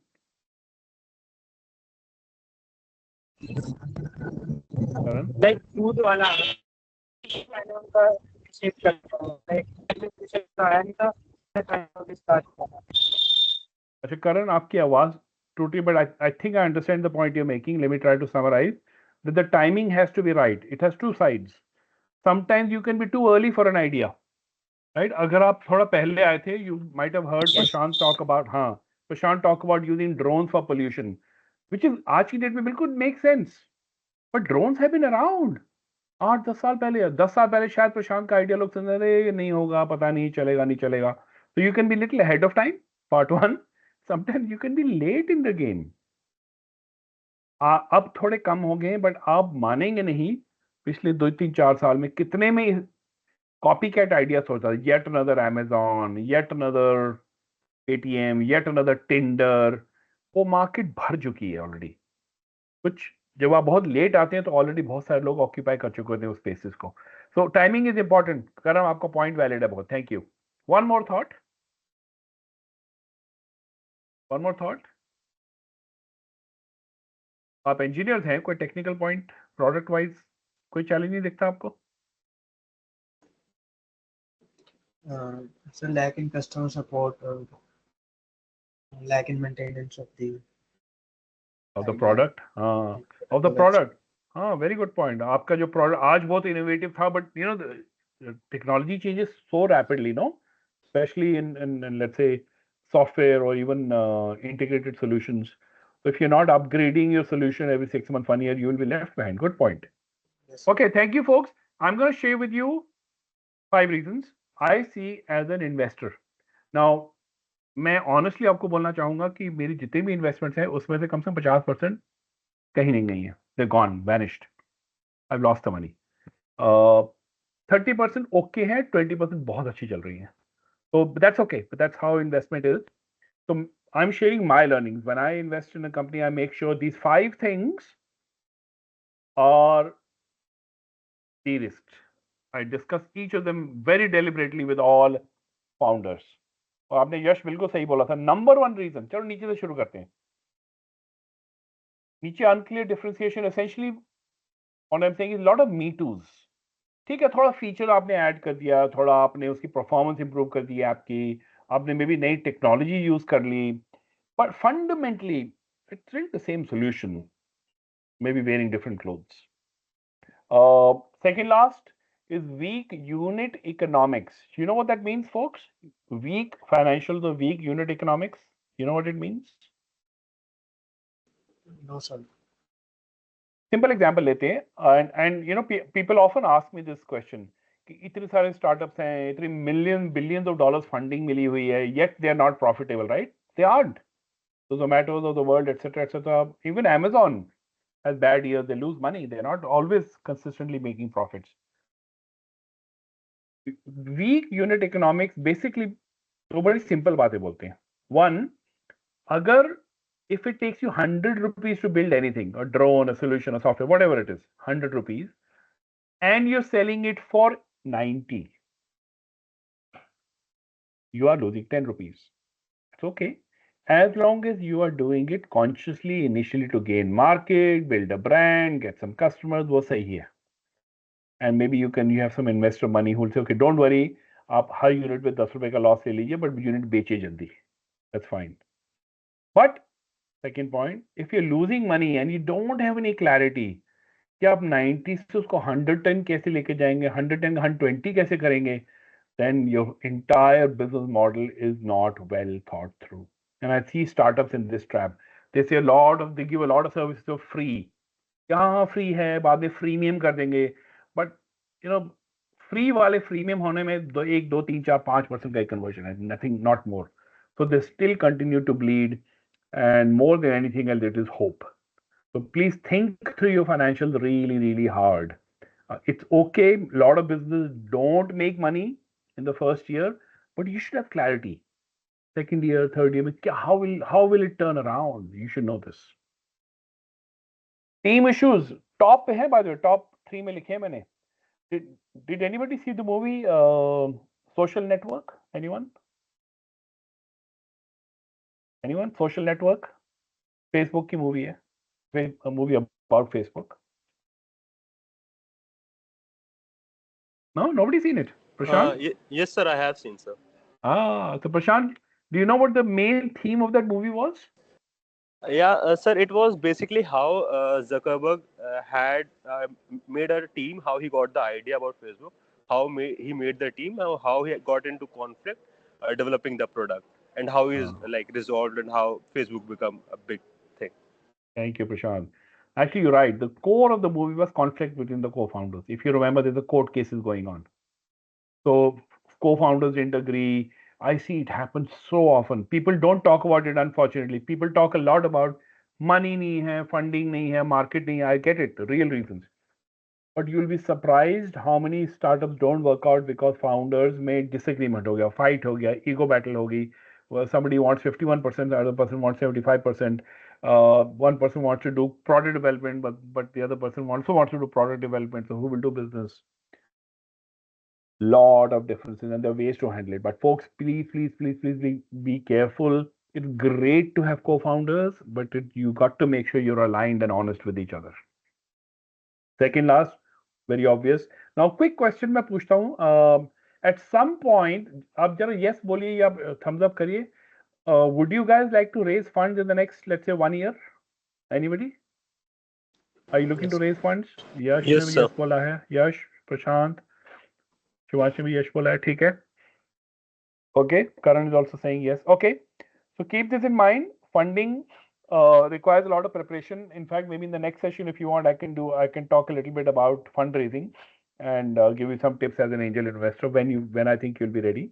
करण. like दूध वाला मैंने उनका चेक करता हूँ like पहले पीछे का आया नहीं था मैं स्टार्ट किया. अच्छा करण, आपकी आवाज टूटी, but I think I understand the point you're making. Let me try to summarize. That the timing has to be right. It has two sides. Sometimes you can be too early for an idea. Right? अगर आप थोड़ा पहले आए थे, you might have heard Prashant talk about using drones for pollution, which is आज की date में बिल्कुल make sense. But drones have been around. 8-10 साल पहले, 10 साल पहले शायद प्रशांत का आइडिया लोग समझ रहे नहीं होगा, पता नहीं चलेगा. So you can be little ahead of time. Part one. Sometimes you can be late in the game. अब थोड़े कम हो गए, बट आप मानेंगे नहीं, पिछले 2-3-4 साल में कितने में copycat ideas होता है. Yet another Amazon, yet another Paytm, yet another Tinder. वो मार्केट भर चुकी है ऑलरेडी. कुछ जब आप बहुत लेट आते हैं तो ऑलरेडी बहुत सारे लोग ऑक्यूपाई कर चुके होते हैं उस स्पेसेस को. सो टाइमिंग इज इंपॉर्टेंट. करम, आपका पॉइंट वैलिड है बहुत. Thank you. One more thought. आप इंजीनियर्स हैं, कोई टेक्निकल पॉइंट प्रोडक्ट वाइज कोई चैलेंज नहीं दिखता आपको? It's a lack in customer support, lack in maintenance of the product. Of the product. हाँ, वेरी गुड पॉइंट. आपका जो प्रोडक्ट आज बहुत इनोवेटिव था, but you know technology changes so rapidly, no. especially in let's say software or even integrated solutions. So if you're not upgrading your solution every 6 months, 1 year, you will be left behind. Good point. Yes. Okay, thank you, folks. I'm going to share with you 5 reasons I see as an investor. Now, मैं honestly आपको बोलना चाहूंगा कि मेरी जितनी भी investments हैं उसमें से कम 50% कहीं नहीं है. They're gone, vanished. I've lost the money. 30% okay है, 20% बहुत अच्छी चल रही है. So but that's okay. But that's how investment is. So I'm sharing my learnings. When I invest in a company, I make sure these 5 things are de-risked. I discuss each of them very deliberately with all founders. और आपने यश बिल्कुल सही बोला था. Number 1 reason, चलो नीचे से शुरू करते हैं. नीचे unclear differentiation, essentially what I'm saying is a lot of me too's. ठीक है, थोड़ा फीचर आपने ऐड कर दिया, थोड़ा आपने उसकी परफॉर्मेंस इंप्रूव कर दी आपकी, आपने मे बी नई टेक्नोलॉजी यूज कर ली, but fundamentally it's really the same solution, maybe wearing different clothes. Second last is weak unit economics. You know what that means, folks? Weak financials or weak unit economics. You know what it means? No, sir. Simple example लेते हैं, and you know people often ask me this question कि इतने सारे startups हैं, इतने million billions of dollars funding मिली हुई है, yet they are not profitable, right? They aren't. The Zomatos of the world, etc., even Amazon has bad years. They lose money. They're not always consistently making profits. Weak unit economics basically तो बड़ी simple बातें बोलते हैं. One, अगर if it takes you 100 rupees to build anything, a drone, a solution, a software, whatever it is, 100 rupees, and you're selling it for 90, you are losing 10 rupees. It's okay. As long as you are doing it consciously initially to gain market, build a brand, get some customers, वो सही है. And maybe you have some investor money who will say, okay, don't worry, आप हर unit पे 10 रुपए का loss ले लीजिए, but unit बेचे जल्दी. That's fine. But second point, if you're losing money and you don't have any clarity कि आप 90 से उसको 110 कैसे लेके जाएंगे, 110 120 कैसे करेंगे, then your entire business model is not well thought through. And I see startups in this trap. They say they give a lot of services for free. हाँ फ्री है, बाद में फ्रीमियम कर देंगे, बट यू नो फ्री वाले premium होने में 1 2 3 4 5% का कन्वर्जन है, nothing, not more. So they still continue to bleed, and more than anything else, it is hope. So please think through your financials really, really hard. It's okay. A lot of businesses don't make money in the first year, but you should have clarity. Second year, third year, how will it turn around? You should know this. Team issues. Top पे है, by the way, top 3 में लिखे हैं मैंने. Did anybody see the movie Social Network? Anyone? Social Network? Facebook की movie है. A movie about Facebook. No, nobody's seen it. Prashant? Yes, sir, I have seen, sir. So Prashant, do you know what the main theme of that movie was? Yeah, sir, it was basically how Zuckerberg had made a team, how he got the idea about Facebook, how he made the team, how he got into conflict developing the product, and how he is like resolved, and how Facebook become a big thing. Thank you, Prashant. Actually, you're right. The core of the movie was conflict between the co-founders. If you remember, there's a court cases going on. So co-founders didn't agree. I see it happen so often. People don't talk about it, unfortunately. People talk a lot about money nahi hai, funding nahi hai, market nahi hai. I get it, the real reasons. But you'll be surprised how many startups don't work out because founders made disagreement ho gaya, fight ho gaya, ego battle ho gayi. Well, somebody wants 51%, the other person wants 75%. One person wants to do product development, but the other person also wants to do product development. So who will do business? Lot of differences, and there are ways to handle it. But folks, please be careful. It's great to have co-founders, but you got to make sure you're aligned and honest with each other. Second last, very obvious. Now, quick question मैं पूछता हूँ. At some point, आप जरा yes बोलिए या thumbs up करिए. Would you guys like to raise funds in the next, let's say, 1 year? Anybody? Are you looking to raise funds? Yash Yes, ने भी sir. yes बोला है. Yash, Prashant, शिवांशी भी yes बोला है. ठीक है. Okay, Karan is also saying yes. Okay, so keep this in mind. Funding requires a lot of preparation. In fact, maybe in the next session, if you want, I can talk a little bit about fundraising and give you some tips as an angel investor when I think you'll be ready.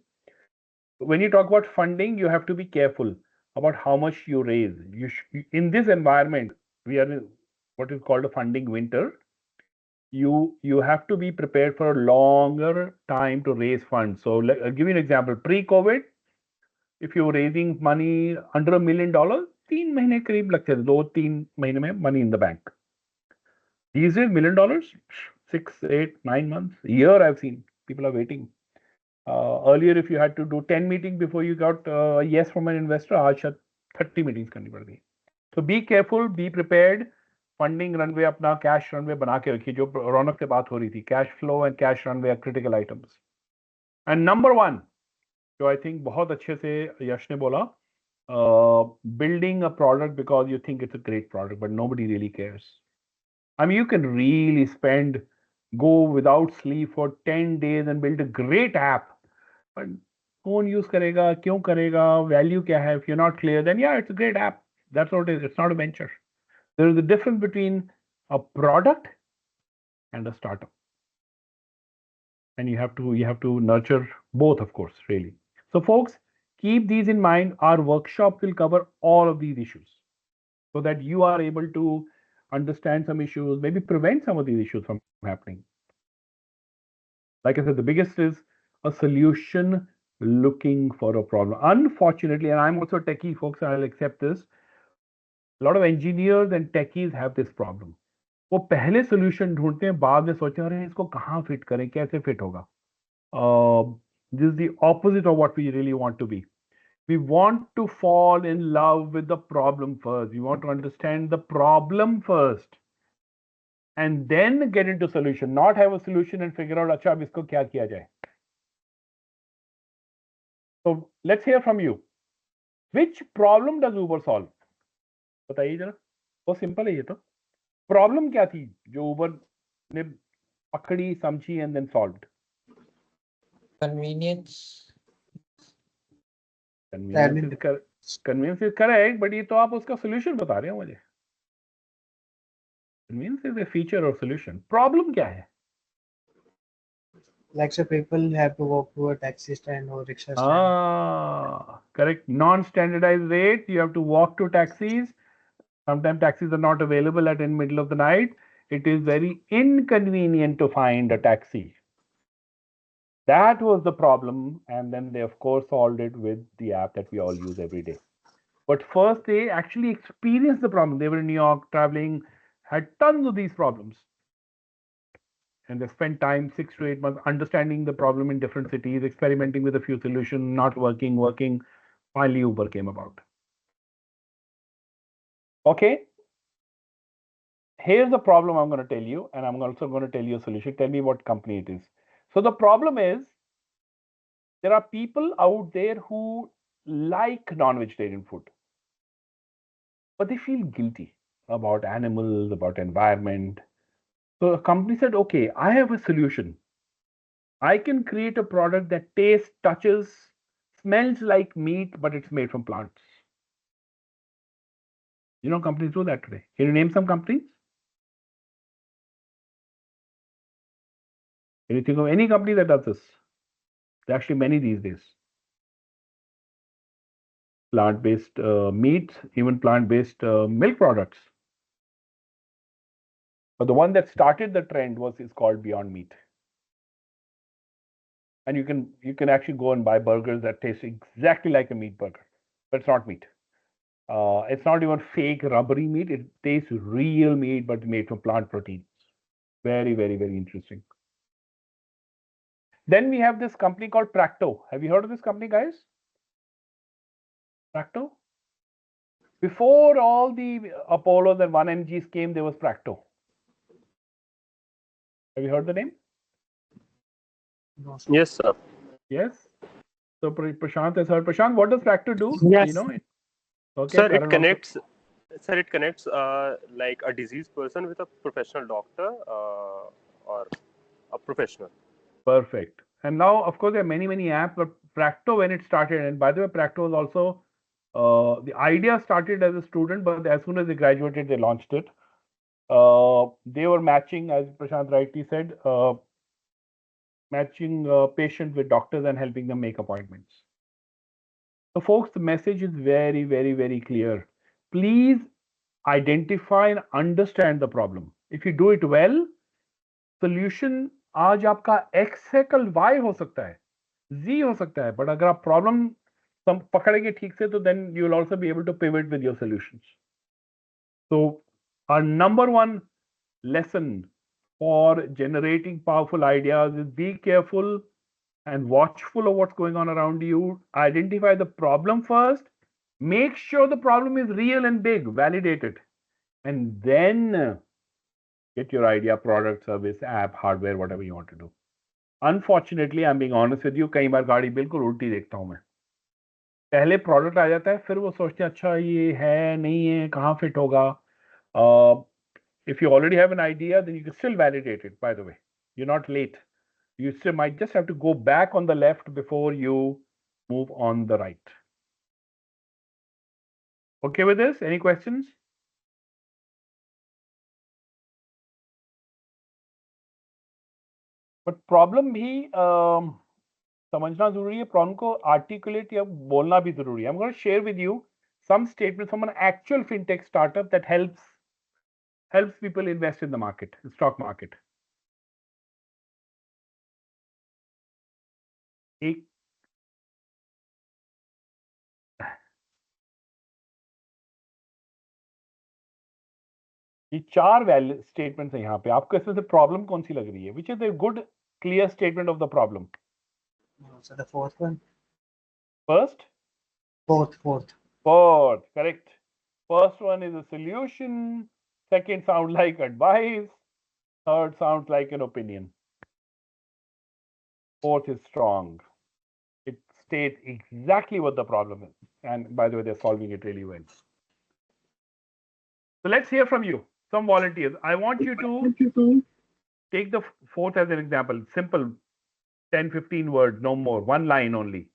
When you talk about funding, you have to be careful about how much you raise. In this environment, we are in what is called a funding winter. You have to be prepared for a longer time to raise funds. So I'll give you an example. Pre-COVID, if you're raising money under $1 million, 3 महीने करीब लगते थे, 2-3 महीने में money in the bank. These days, $1 million, 6, 8, 9 months, a year I've seen people are waiting. Earlier, if you had to do 10 meetings before you got a yes from an investor, आज शायद 30 meetings करनी पड़ गई. So be careful, be prepared. Funding runway अपना cash runway बना के रखिए. जो रौनक से बात हो रही थी, cash flow and cash runway are critical items. And number one, जो I think बहुत अच्छे से यश ने बोला, building a product because you think it's a great product, but nobody really cares. I mean, you can really go without sleep for 10 days and build a great app. But कौन use करेगा, क्यों करेगा, value क्या है? If you're not clear, then yeah, it's a great app. That's what it is. It's not a venture. There is a difference between a product and a startup. And you have to nurture both, of course, really. So folks, keep these in mind. Our workshop will cover all of these issues so that you are able to understand some issues, maybe prevent some of these issues from happening. Like I said, the biggest is a solution looking for a problem. Unfortunately, and I'm also a techie, folks, I'll accept this. A lot of engineers and techies have this problem. वो पहले solution ढूंढते हैं, बाद में सोचते हैं अरे इसको कहाँ fit करें, कैसे fit होगा. This is the opposite of what we really want to be. We want to fall in love with the problem first. We want to understand the problem first. And then get into solution, not have a solution and figure out, अच्छा अब इसको क्या किया जाए. So let's hear from you. Which problem does Uber solve? बताइए जरा. बहुत simple है ये तो. Problem क्या थी जो Uber ने पकड़ी, समझी and then solved? Convenience. Convenience is correct, but ये तो आप उसका solution बता रहे हो मुझे. Convenience is a feature or solution. Problem क्या है? Like so people have to walk to a taxi stand or rickshaw stand. Correct. Non-standardized rates. You have to walk to taxis. Sometimes taxis are not available in the middle of the night. It is very inconvenient to find a taxi. That was the problem. And then they, of course, solved it with the app that we all use every day. But first, they actually experienced the problem. They were in New York traveling, had tons of these problems. And they spent time, 6 to 8 months, understanding the problem in different cities, experimenting with a few solutions, not working. Finally, Uber came about. Okay. Here's the problem I'm going to tell you, and I'm also going to tell you a solution. Tell me what company it is. So the problem is, there are people out there who like non-vegetarian food, but they feel guilty about animals, about environment. So a company said, okay, I have a solution. I can create a product that tastes, touches, smells like meat, but it's made from plants. You know, companies do that today. Can you name some companies? Can you think of any company that does this? There are actually many these days. Plant-based meat, even plant-based milk products. But the one that started the trend is called Beyond Meat. And you can actually go and buy burgers that taste exactly like a meat burger, but it's not meat. It's not even fake rubbery meat. It tastes real meat, but made from plant proteins. Very, very, very interesting. Then we have this company called Practo. Have you heard of this company, guys? Practo? Before all the Apollos and 1mgs came, there was Practo. Have you heard the name? No. Yes, sir. Yes. So Prashant has heard. Prashant, what does Practo do? Yes. You know it? Okay, Sir, Karan it connects. Sir, it connects like a diseased person with a professional doctor or a professional. Perfect. And now, of course, there are many apps, but Practo when it started, and by the way, Practo was also the idea started as a student, but as soon as they graduated, they launched it. They were matching, as Prashant rightly said, matching patient with doctors and helping them make appointments. So, folks, the message is very, very, very clear. Please identify and understand the problem. If you do it well, solution आज आपका X है, कल Y हो सकता है, Z हो सकता है, but अगर आप problem पकड़ेंगे ठीक से, तो then you will also be able to pivot with your solutions. So, our number one lesson for generating powerful ideas is be careful and watchful of what's going on around you. Identify the problem first. Make sure the problem is real and big. Validate it. And then get your idea, product, service, app, hardware, whatever you want to do. Unfortunately, I'm being honest with you, कई बार गाड़ी बिल्कुल उल्टी देखता हूँ मैं. पहले product आ जाता है, फिर वो सोचते हैं अच्छा ये है नहीं है, कहाँ फिट होगा. If you already have an idea, then you can still validate it, by the way. You're not late. You still might just have to go back on the left before you move on the right. Okay with this? Any questions? But problem भी समझना जरूरी है, problem को articulate या बोलना भी जरूरी है. I'm going to share with you some statements from an actual fintech startup that helps people invest in the market, the stock market. एक ये 4 वैलिड स्टेटमेंट्स हैं यहाँ पे. आपको इसमें से प्रॉब्लम कौन सी लग रही है? Which is a good clear statement of the problem? So the fourth one. First? Fourth. Fourth, correct. First one is a solution. Second sounds like advice. Third sounds like an opinion. Fourth is strong. It states exactly what the problem is. And by the way, they're solving it really well. So let's hear from you, some volunteers. I want you to take the fourth as an example. Simple, 10, 15 words, no more. One line only.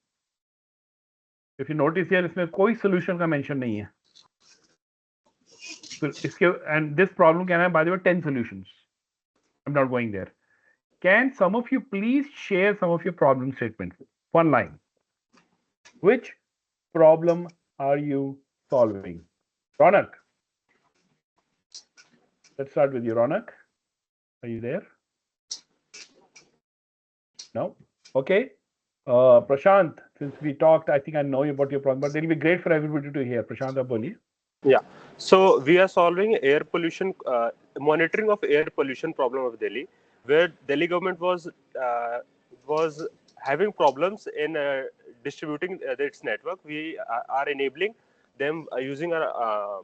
If you notice here, इसमें कोई solution का mention नहीं है. So and this problem can have, by the way, 10 solutions. I'm not going there. Can some of you please share some of your problem statements? One line. Which problem are you solving? Ronak. Let's start with you, Ronak. Are you there? No? Okay. Prashant, since we talked, I think I know about your problem, but it'll be great for everybody to hear. Prashant, boliye. Yeah. So we are solving air pollution, monitoring of air pollution problem of Delhi, where Delhi government was having problems in distributing its network. We are enabling them using a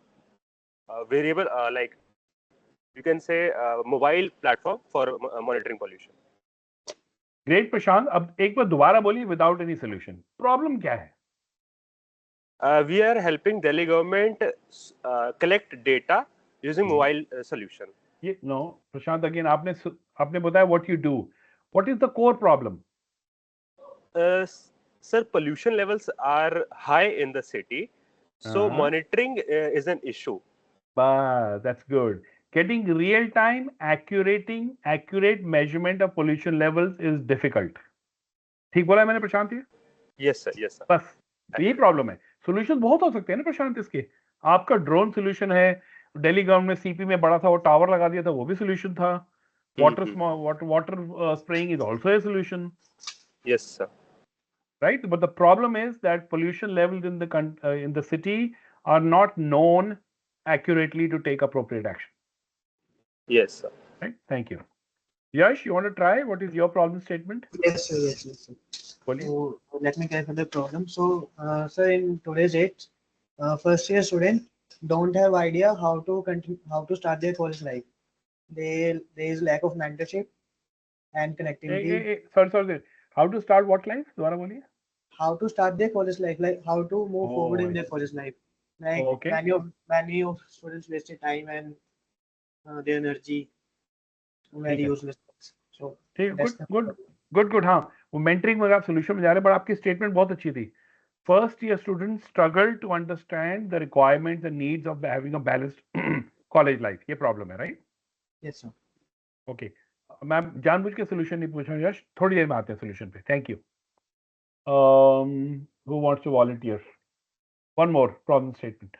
variable, like you can say, mobile platform for monitoring pollution. Great, Prashant. अब एक बार दोबारा बोलिए without any solution. Problem क्या है? We are helping Delhi government collect data using mobile solution. No, Prashant, again, आपने बताया what you do. What is the core problem? Sir, pollution levels are high in the city, so monitoring is an issue. That's good. Getting real-time, accurate measurement of pollution levels is difficult. ठीक बोला है मैंने प्रशांत ये? Yes, sir. Yes, sir. बस यही problem है. Solution बहुत हो सकते हैं ना प्रशांत इसके. आपका ड्रोन सोल्यूशन है. दिल्ली गवर्नमेंट ने सीपी में बड़ा सा वो टावर लगा दिया था, वो भी सोल्यूशन था. Water spraying is also a solution. Yes, sir. Right, but the problem is that pollution levels in the city are not known accurately to take appropriate action. Yes, sir. Right. Thank you. Yash, you want to try? What is your problem statement? Yes, sir. Yes, sir. So let me clarify the problem. So, sir, in today's date, first year student don't have idea how to start their college life. There is lack of mentorship and connectivity. Sorry. How to start what life? दोबारा बोलिए. How to start their college life, like how to move forward in their college life. Like many of students wasted time and their energy. Very useless. So good. हाँ, वो mentoring वगैरह solution में जा रहे हैं, but आपकी statement बहुत अच्छी थी. First year student struggle to understand the requirements and needs of having a balanced college life. ये प्रॉब्लम है, right? Yes, sir. Okay ma'am, जानबूझ के सोल्यूशन नहीं पूछ रहा हूँ यश, थोड़ी देर में आते हैं सोल्यूशन पे. Thank you. Who wants to volunteer? One more problem statement.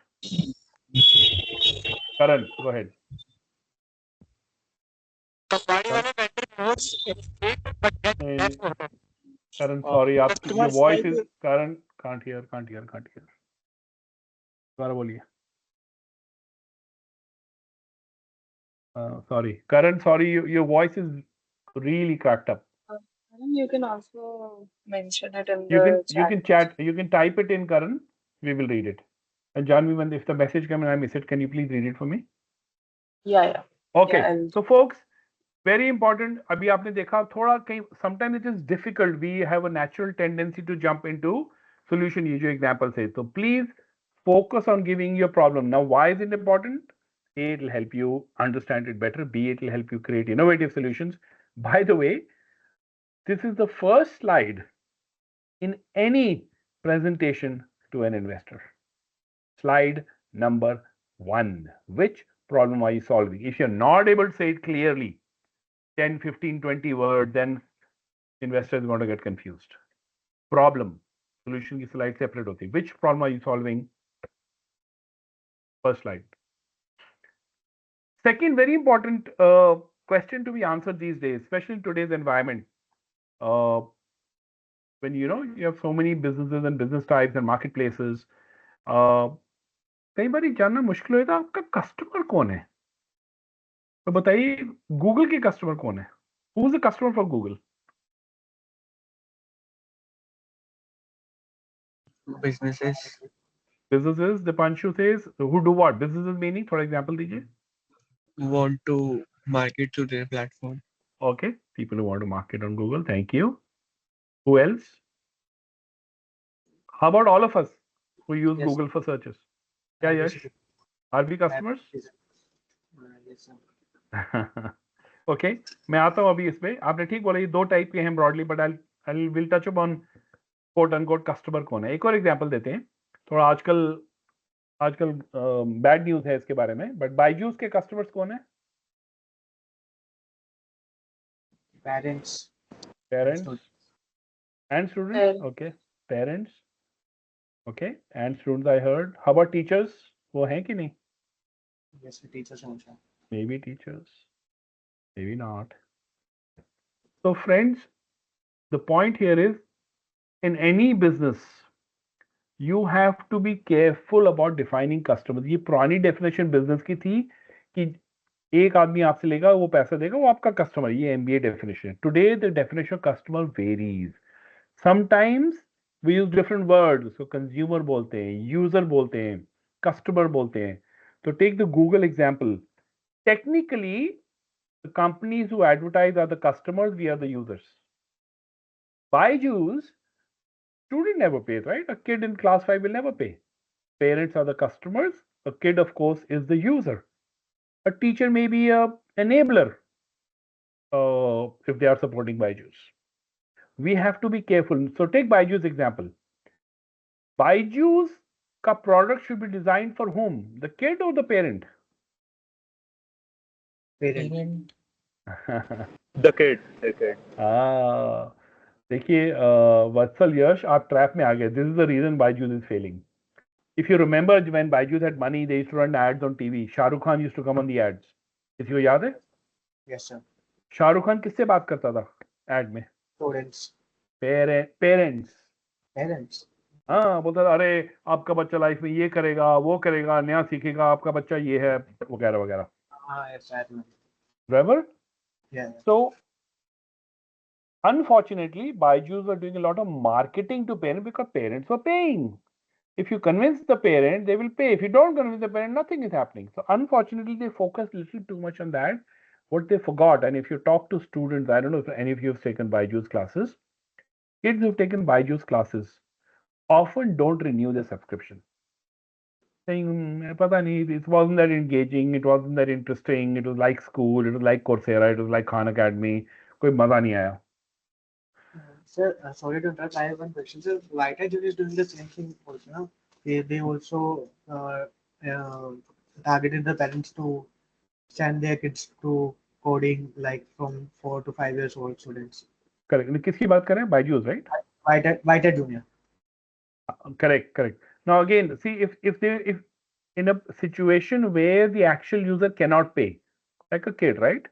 Karan, go ahead. The body वाले vendor knows it's great, but get Eh, less order. Karan, sorry, your Customers voice like is Karan, can't hear. दोबारा बोलिए. Sorry, Karan, sorry, your voice is really cracked up. You can also mention it in You the can chat. chat, you can type it in, Karan. We will read it. And Janvi, when if the message comes and I miss it, can you please read it for me? Yeah. Okay. Yeah, I'll- So folks, very important. अभी आपने देखा थोड़ा कहीं sometimes it is difficult. We have a natural tendency to jump into solution. ये जो example से, so please focus on giving your problem. Now, why is it important? A, it will help you understand it better. B, it will help you create innovative solutions. By the way, this is the first slide in any presentation to an investor. Slide number 1. Which problem are you solving? If you're not able to say it clearly, 10, 15, 20 words, then investors are going to get confused. Problem. Solution की slide separate होती है. Which problem are you solving? First slide. Second, very important question to be answered these days, especially in today's environment. When you have so many businesses and business types and marketplaces, कई बार जानना मुश्किल होता है आपका customer कौन है. तो बताइए गूगल के कस्टमर कौन है? Who's the customer for Google? businesses Businesses, Dipanshu says, who do what? Businesses meaning, for example, दीजिए. want to market to their platform. Okay, people who want to market on Google. Thank you. Who else? How about all of us who use Yes. Google for searches? Yeah, Yash? Are we customers? Yes, sir. Okay, मैं आता हूँ अभी इसमें. आपने ठीक बोला ये दो टाइप के हैं broadly, but I'll will touch upon quote unquote customer कौन है. एक और एग्जांपल देते हैं. थोड़ा आजकल बैड न्यूज है इसके बारे में, बट बायजूस के कस्टमर्स कौन है? Parents. Parents and students. Okay, parents. Okay, and students I heard. How about teachers? वो हैं कि नहीं? Yes, sir. Teachers also. Maybe teachers, maybe not. So friends, the point here is, in any business, you have to be careful about defining customers. ये पुरानी definition business की थी कि एक आदमी आपसे लेगा, वो पैसा देगा, वो आपका कस्टमर. ये MBA definition. Today the definition of customer varies. Sometimes we use different words. So consumer बोलते हैं, user बोलते हैं, customer बोलते हैं. So take the Google example. Technically, the companies who advertise are the customers, we are the users. Byju's, student never pays, right? A kid in class 5 will never pay. Parents are the customers. A kid, of course, is the user. A teacher may be a enabler if they are supporting Byju's. We have to be careful. So take Byju's example. Byju's ka product should be designed for whom? The kid or the parent? Parent. Parent. The kid. देखिए वत्सल यश आप trap में आ गए. This is the reason Byju's is failing. If you remember when Byju's had money, they used to run ads on TV. Shah Rukh Khan used to come on the ads. किसी को याद है? Yes, sir. Shahrukh Khan किससे बात करता था add में? Students. Parents. Parents. हाँ, बोलता था अरे आपका बच्चा लाइफ में ये करेगा, वो करेगा, नया सीखेगा, आपका बच्चा ये है, वगैरह वगैरह. Yes, that one. Remember? Yeah. So unfortunately, Byju's were doing a lot of marketing to parents because parents were paying. If you convince the parent, they will pay. If you don't convince the parent, nothing is happening. So unfortunately, they focused a little too much on that. What they forgot, and if you talk to students, I don't know if any of you have taken Byju's classes, kids who've taken Byju's classes often don't renew their subscription. Saying, pata nahi, it wasn't that engaging, it wasn't that interesting, it was like school, it was like Coursera, it was like Khan Academy, कोई मजा नहीं आया. Sir, sorry to interrupt. I have one question. Sir, White Hat is doing the same thing also. No? They also targeted the parents to send their kids to coding like from 4 to 5 years old students. Correct. किसकी बात कर रहे हैं? Byju's, right? White Hat Junior. Correct. Now again, see if in a situation where the actual user cannot pay, like a kid, right?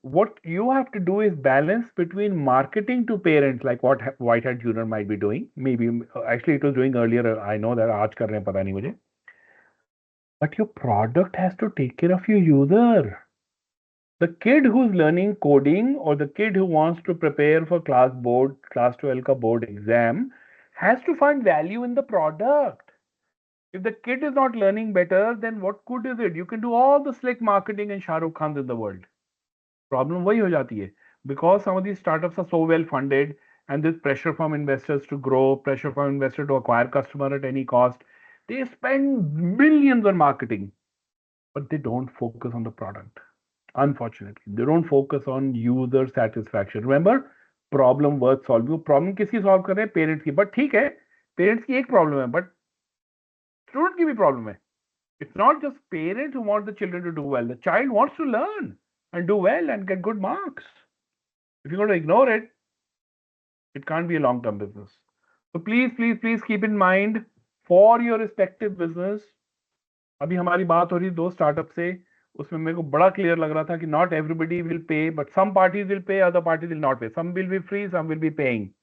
What you have to do is balance between marketing to parents, like what White Hat Junior might be doing. Maybe actually it was doing earlier. I know that आज कर रहे हैं पता नहीं मुझे. But your product has to take care of your user. The kid who's learning coding or the kid who wants to prepare for class 12 ka board exam has to find value in the product. If the kid is not learning better, then what good is it? You can do all the slick marketing and Shah Rukh Khan in the world. Problem वही हो जाती है. Because some of these startups are so well funded and there's pressure from investors to grow, pressure from investors to acquire customer at any cost, they spend millions on marketing, but they don't focus on the product. Unfortunately, they don't focus on user satisfaction. Remember, problem worth solving. Problem किसकी solve कर रहे हैं? Parents की. But ठीक है, parents की एक problem है, but student की भी problem है. It's not just parents who want the children to do well. The child wants to learn and do well and get good marks. If you're going to ignore it, it can't be a long-term business. So please keep in mind for your respective business. अभी हमारी बात हो रही है 2 startup से, उसमें मेरे को बड़ा क्लियर लग रहा था कि not everybody will pay, but some parties will pay, other parties will not pay. Some will be free, some will be paying.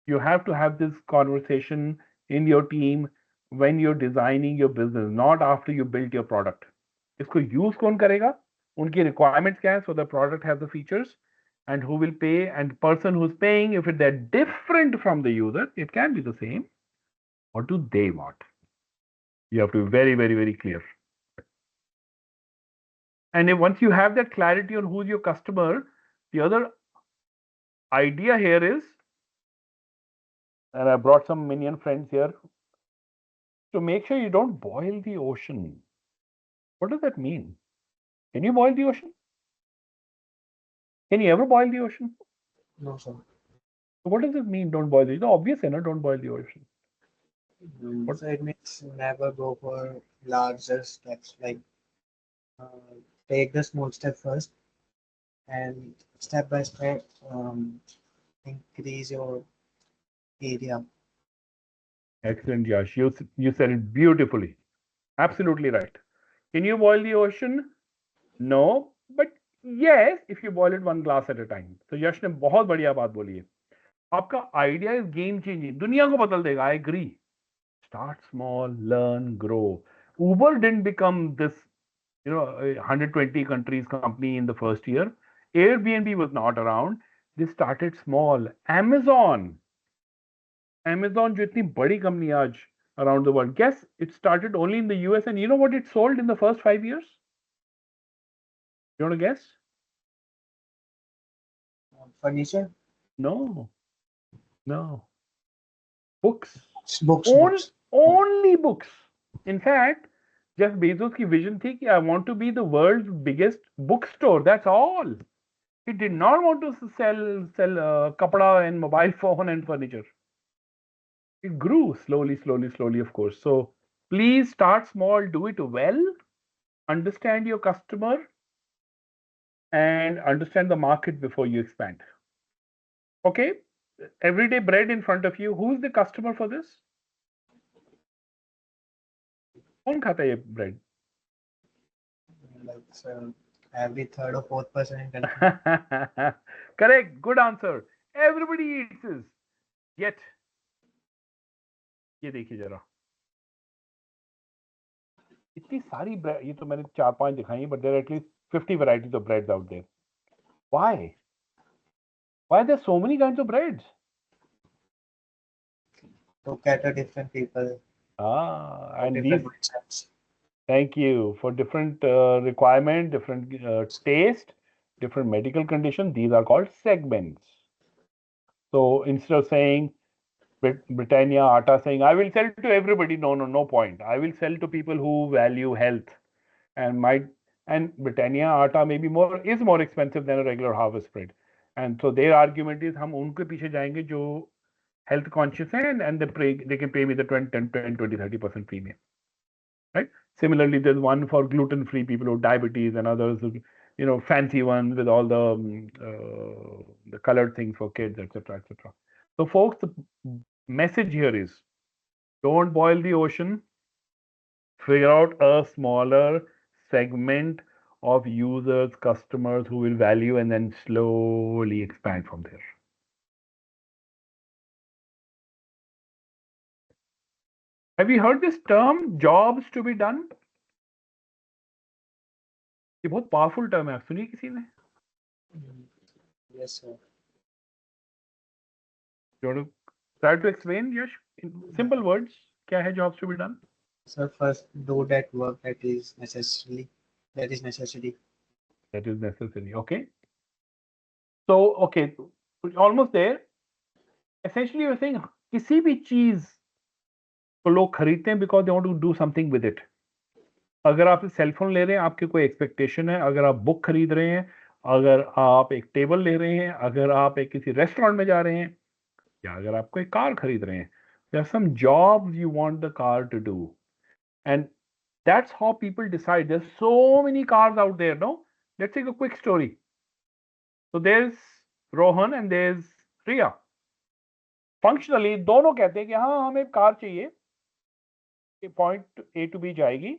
You have to have this conversation in your team when you're designing your business, not after you build your product. इसको use कौन करेगा? उनकी requirements क्या है? So the product has the features, and who will pay, and person who's paying, if they're different from the user, it can be the same. What do they want? You have to be very clear. And if once you have that clarity on who's your customer, the other idea here is, and I brought some minion friends here, to make sure you don't boil the ocean. What does that mean? Can you boil the ocean? Can you ever boil the ocean? No, sir. So what does it mean, don't boil the ocean? Obvious, no, don't boil the ocean. So it means never go for larger steps. Like take the small step first, and step by step increase your area. Excellent, Yash. You said it beautifully. Absolutely right. Can you boil the ocean? No, but yes, if you boil it 1 glass at a time. So यश ने बहुत बढ़िया बात बोली है. आपका idea is game changing. दुनिया को बदल देगा. I agree. Start small, learn, grow. Uber didn't become this, 120 countries company in the first year. Airbnb was not around. They started small. Amazon जो इतनी बड़ी कंपनी है आज around the world. Guess it started only in the US, and you know what it sold in the first 5 years? You want to guess? Furniture? No. Books. Books. Only books. In fact, Jeff Bezos की vision थी कि I want to be the world's biggest bookstore. That's all. He did not want to sell kapda and mobile phone and furniture. It grew slowly, of course. So please start small, do it well, understand your customer, and understand the market before you expand. Okay? Everyday bread in front of you. Who's the customer for this? कौन खाता है ये bread? Like every third or fourth person in country. Correct. Good answer. Everybody eats this. Yet, ये देखिए जरा. इतनी सारी bread, ये तो मैंने 4-5 दिखाई, but there are at least 50 varieties of breads out there. Why? Why are there so many kinds of breads? To cater different people. And different these. concepts. Thank you. For different requirement, different taste, different medical condition, these are called segments. So instead of saying Britannia Atta saying, I will sell to everybody, no point. I will sell to people who value health and Britannia Atta maybe is more expensive than a regular harvest bread. And so their argument is हम उनके पीछे जाएंगे जो health conscious हैं and they can pay me the 20-30% premium, right? Similarly, there's one for gluten-free people who have diabetes and others, fancy ones with all the colored things for kids, etc., etc. So, folks, the message here is don't boil the ocean. Figure out a smaller segment of users, customers who will value, and then slowly expand from there. Have you heard this term, jobs to be done? ये बहुत powerful term है, सुनिए किसी ने? Yes, sir. You want to try to explain, Yash, in simple words, क्या है jobs to be done? Sir, first do that work that is necessary. That is necessary. That is necessary. Okay. So, okay, almost there. Essentially, you're saying किसी भी चीज को लोग खरीदते हैं because they want to do something with it. अगर आप cell phone ले रहे हैं, आपकी कोई एक्सपेक्टेशन है. अगर आप बुक खरीद रहे हैं, अगर आप एक टेबल ले रहे हैं, अगर आप एक किसी रेस्टोरेंट में जा रहे हैं, या अगर आप कोई कार खरीद रहे हैं, there are some jobs you want the car to do, and that's how people decide. There's so many cars out there. No, let's take a quick story. So there's Rohan and there's Riya. Functionally, दोनों कहते हैं कि हाँ हमें car चाहिए, point A to be जाएगी.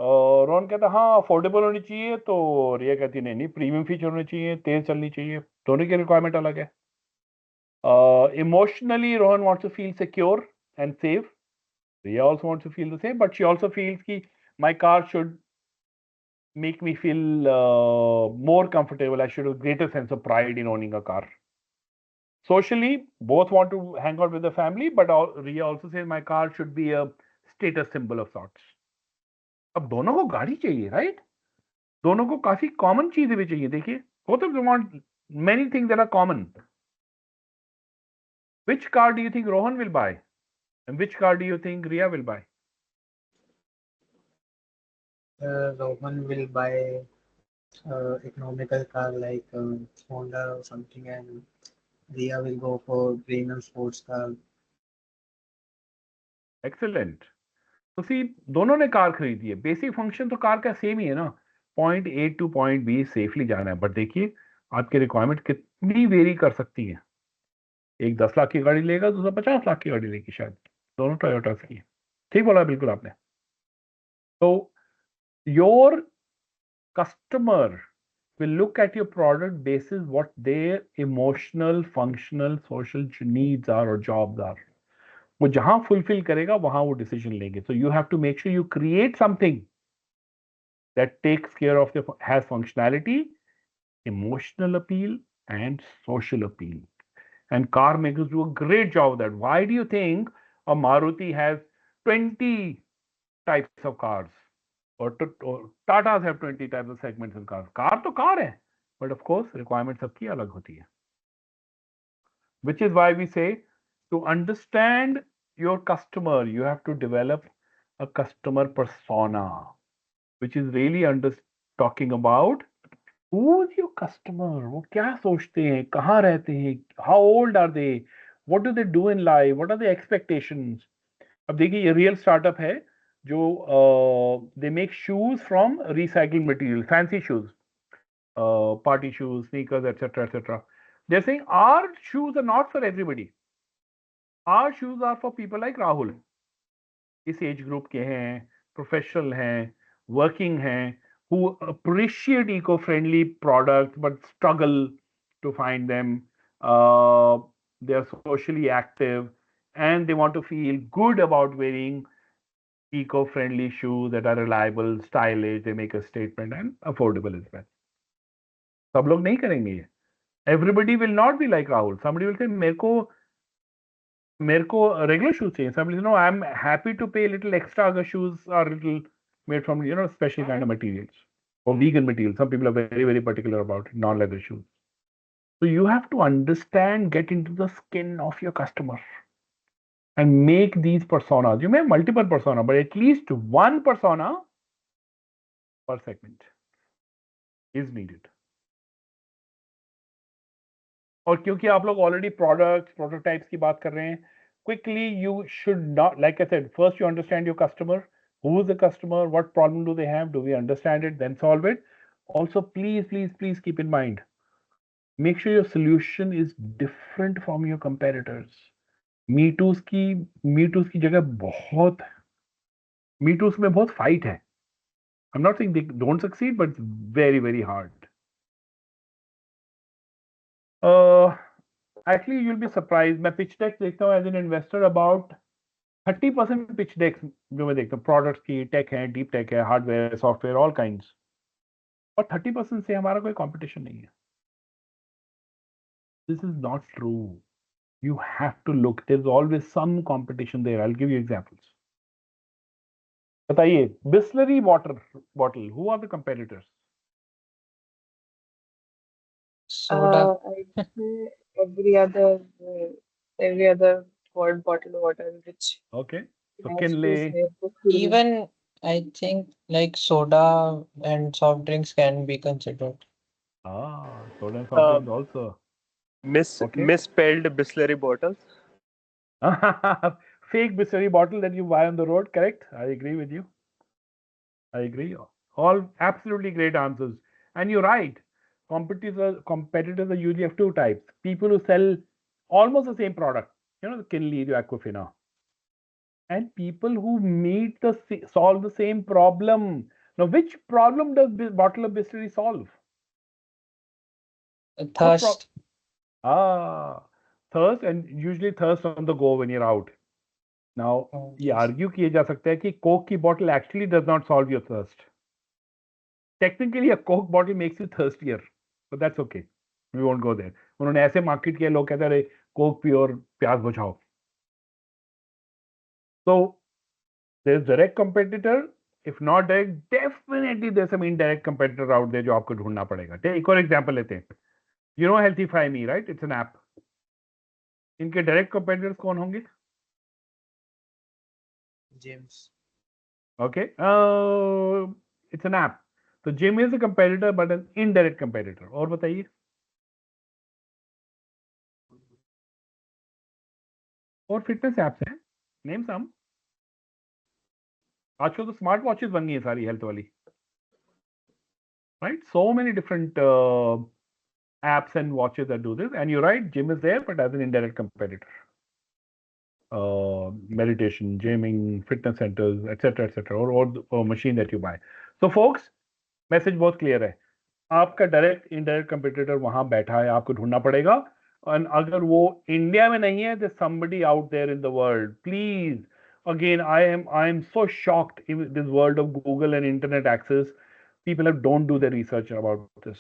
रोहन कहता हाँ अफोर्डेबल होनी चाहिए, तो रिया कहती नहीं नहीं प्रीमियम फीचर होने चाहिए, तेज चलनी चाहिए. दोनों की रिक्वायरमेंट अलग है. Emotionally, Rohan wants to feel secure and safe. Riya also wants to feel the same, but she also feels that my car should make me feel more comfortable. I should have a greater sense of pride in owning a car. Socially, both want to hang out with the family, but Riya also says my car should be a status symbol of sorts. अब दोनों को गाड़ी चाहिए, right? दोनों को काफी common चीजें भी चाहिए. देखिए, both of them want many things that are common. Which car do you think Rohan will buy? And which car do you think Riya will buy? Rohan will buy economical car like Honda or something, and Riya will go for premium sports car. Excellent. तो सी दोनों ने car खरीदी है. Basic function तो car का same ही है ना, point A two point be safely जाना है. बट देखिए आपकी रिक्वायरमेंट कितनी वेरी कर सकती है. एक 10 लाख की गाड़ी लेगा, दूसरा 50 लाख की गाड़ी लेगी शायद. दोनों टोयोटा की है. ठीक बोला बिल्कुल आपने. तो your customer will look at your product basis what their emotional, functional, social needs are or jobs are. वो जहां फुलफिल करेगा वहां वो डिसीजन लेंगे. So you have to make sure you create something that takes care of has functionality, emotional appeal, and social appeal. And car makers do a great job of that. Why do you think a Maruti has 20 types of cars? Or Tatas have 20 types of segments in cars. Car to car hai. But of course, requirements sabki alag hoti hai. Which is why we say to understand your customer, you have to develop a customer persona, which is really talking about who's your customer, वो क्या सोचते हैं, कहाँ रहते हैं, how old are they, what do they do in life, what are the expectations. अब देखिए ये रियल स्टार्टअप है जो they make shoes from recycled material, fancy shoes, party shoes, sneakers, etc., etc. They're saying our shoes are not for everybody. Our shoes are for people like Rahul. इस age group के हैं, professional हैं, working हैं, who appreciate eco-friendly products but struggle to find them. They are socially active and they want to feel good about wearing eco-friendly shoes that are reliable, stylish, they make a statement and affordable as well. सब लोग नहीं करेंगे ये. Everybody will not be like Rahul. Somebody will say मेरे को regular shoes चाहिए. Somebody says, no, I'm happy to pay a little extra अगर shoes are little made from special kind of materials or vegan materials. Some people are very very particular about it, non-leather shoes. So you have to understand, get into the skin of your customer and make these personas. You may have multiple persona, but at least one persona per segment is needed. और क्योंकि आप लोग already products prototypes की बात कर रहे हैं, quickly you should not, like I said, first you understand your customer, who is the customer, what problem do they have, do we understand it, then solve it. Also, please keep in mind, make sure your solution is different from your competitors. me too's की जगह बहुत me too's में बहुत fight है. I'm not saying they don't succeed, but it's very hard. Actually, you'll be surprised. मैं pitch deck देखता हूँ as an investor, about 30% pitch decks जो मैं देखता हूँ, products की, tech है, deep tech है, hardware, software, all kinds. और 30% से हमारा कोई competition नहीं है. This is not true. You have to look. There's always some competition there. I'll give you examples. बताइए, Bisleri bottle. Who are the competitors? Soda. I'd say every other word bottle of water which Okay. So has Kinley. this name of Kinley. Even I think like soda and soft drinks can be considered. Soda and soft drinks also. Okay. Misspelled Bisleri bottles. Fake Bisleri bottle that you buy on the road, correct? I agree with you. I agree. All absolutely great answers. And you're right. Competitors are usually of two types. People who sell almost the same product, the Kinley, the Aquafina. And people who solve the same problem. Now, which problem does this bottle of Bisleri solve? Thirst. Thirst, and usually thirst on the go when you're out. Now, ये argue किया जा सकता है कि Coke की bottle actually does not solve your thirst. Technically, a Coke bottle makes you thirstier, but that's okay. We won't go there. उन्होंने ऐसे market किया, लोग कहते हैं Coke पियो और प्यास बुझाओ. So, there's direct competitor. If not direct, definitely there's some indirect competitor out there जो आपको ढूंढना पड़ेगा. एक और example लेते हैं. You know Healthify Me, right? It's an app. इनके direct competitors कौन होंगे? James. Okay. It's an app. So Jim is a competitor, but an indirect competitor. और बताइए. और फिटनेस एप्स हैं. Name some. आजकल तो स्मार्ट वॉचेस बन गई है सारी हेल्थ वाली. Right? So many different apps and watches that do this. And you're right, Jim is there, but as an indirect competitor. Meditation, gymming, fitness centers, etc. or machine that you buy. So folks, message बहुत clear है. आपका direct indirect competitor वहां बैठा है, आपको ढूंढना पड़ेगा. और अगर वो इंडिया में नहीं है, there's somebody out there in the world. Please, again, I am so shocked in this world of Google and internet access. People don't do their research about this.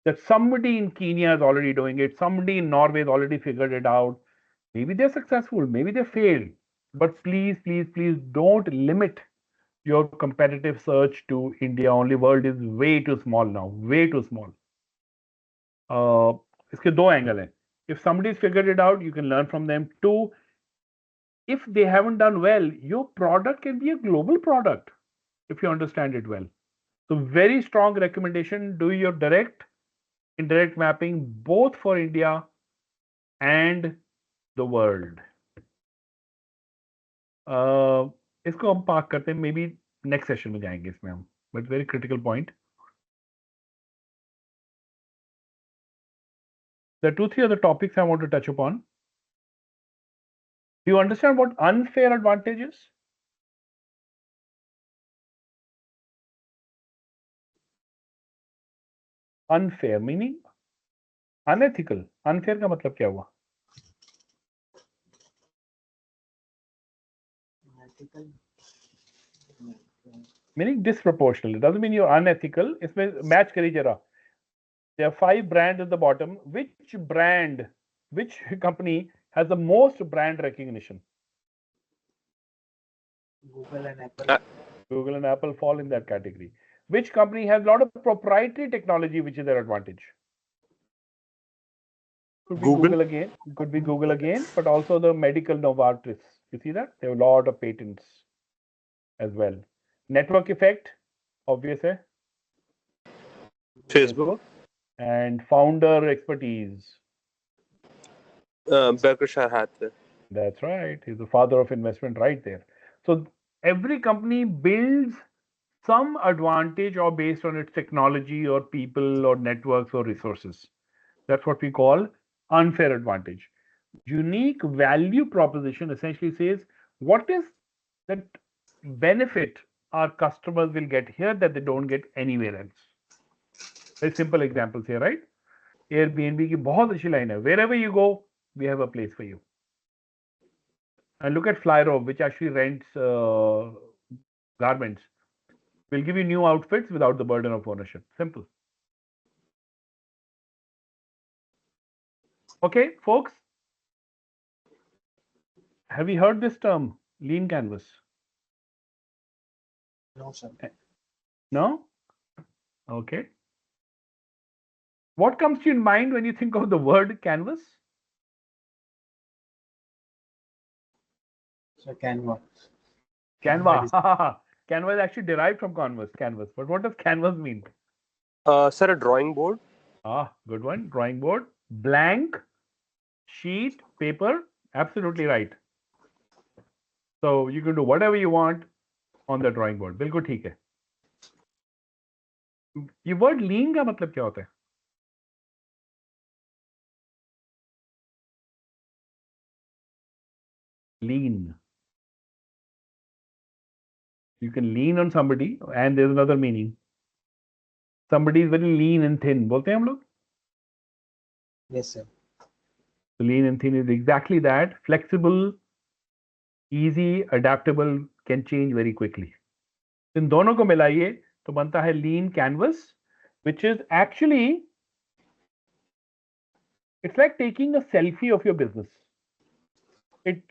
That somebody in Kenya is already doing it. Somebody in Norway has already figured it out. Maybe they're successful, maybe they failed. But please don't limit your competitive search to India only. World is way too small now, way too small. इसके दो angle हैं. If somebody's figured it out, you can learn from them. Two, if they haven't done well, your product can be a global product if you understand it well. So very strong recommendation, do your direct, indirect mapping both for India and the world. इसको हम park करते हैं, may be next session में जाएंगे इसमें हम, but very critical point. There are 2-3 other topics I want to touch upon. Do you understand what unfair advantage is? Unfair meaning unethical. Unfair का मतलब क्या हुआ? Ethical. Meaning disproportional. It doesn't mean you're unethical. इसमें match करिए जरा. There are 5 brands at the bottom. Which company has the most brand recognition? Google and Apple. Google and Apple fall in that category. Which company has a lot of proprietary technology, which is their advantage? Could be Google again. Could be Google again, but also the medical Novartis. You see that? They have a lot of patents as well. Network effect, obvious है. Facebook. And founder expertise. Berkshire Hathaway. That's right. He's the father of investment right there. So every company builds some advantage or based on its technology or people or networks or resources. That's what we call unfair advantage. Unique value proposition essentially says what is that benefit our customers will get here that they don't get anywhere else. Very simple examples here, right? Airbnb की बहुत अच्छी line है. Wherever you go, we have a place for you. And look at Flyrobe, which actually rents garments. We'll give you new outfits without the burden of ownership. Simple. Okay, folks. Have you heard this term, lean canvas? No, sir. No? Okay. What comes to your mind when you think of the word canvas? So Canva. Canva. Canva is actually derived from canvas. But what does canvas mean? Sir, a drawing board. Good one. Drawing board. Blank sheet, paper. Absolutely right. So you can do whatever you want on the drawing board. बिल्कुल ठीक है. ये word lean का मतलब क्या होता है? Lean. You can lean on somebody, and there's another meaning. Somebody is very lean and thin. बोलते हैं हम लोग? Yes, sir. So lean and thin is exactly that. Flexible, easy, adaptable, can change very quickly. इन दोनों को मिलाइए तो बनता है lean canvas, which is actually, it's like taking a selfie of your business. It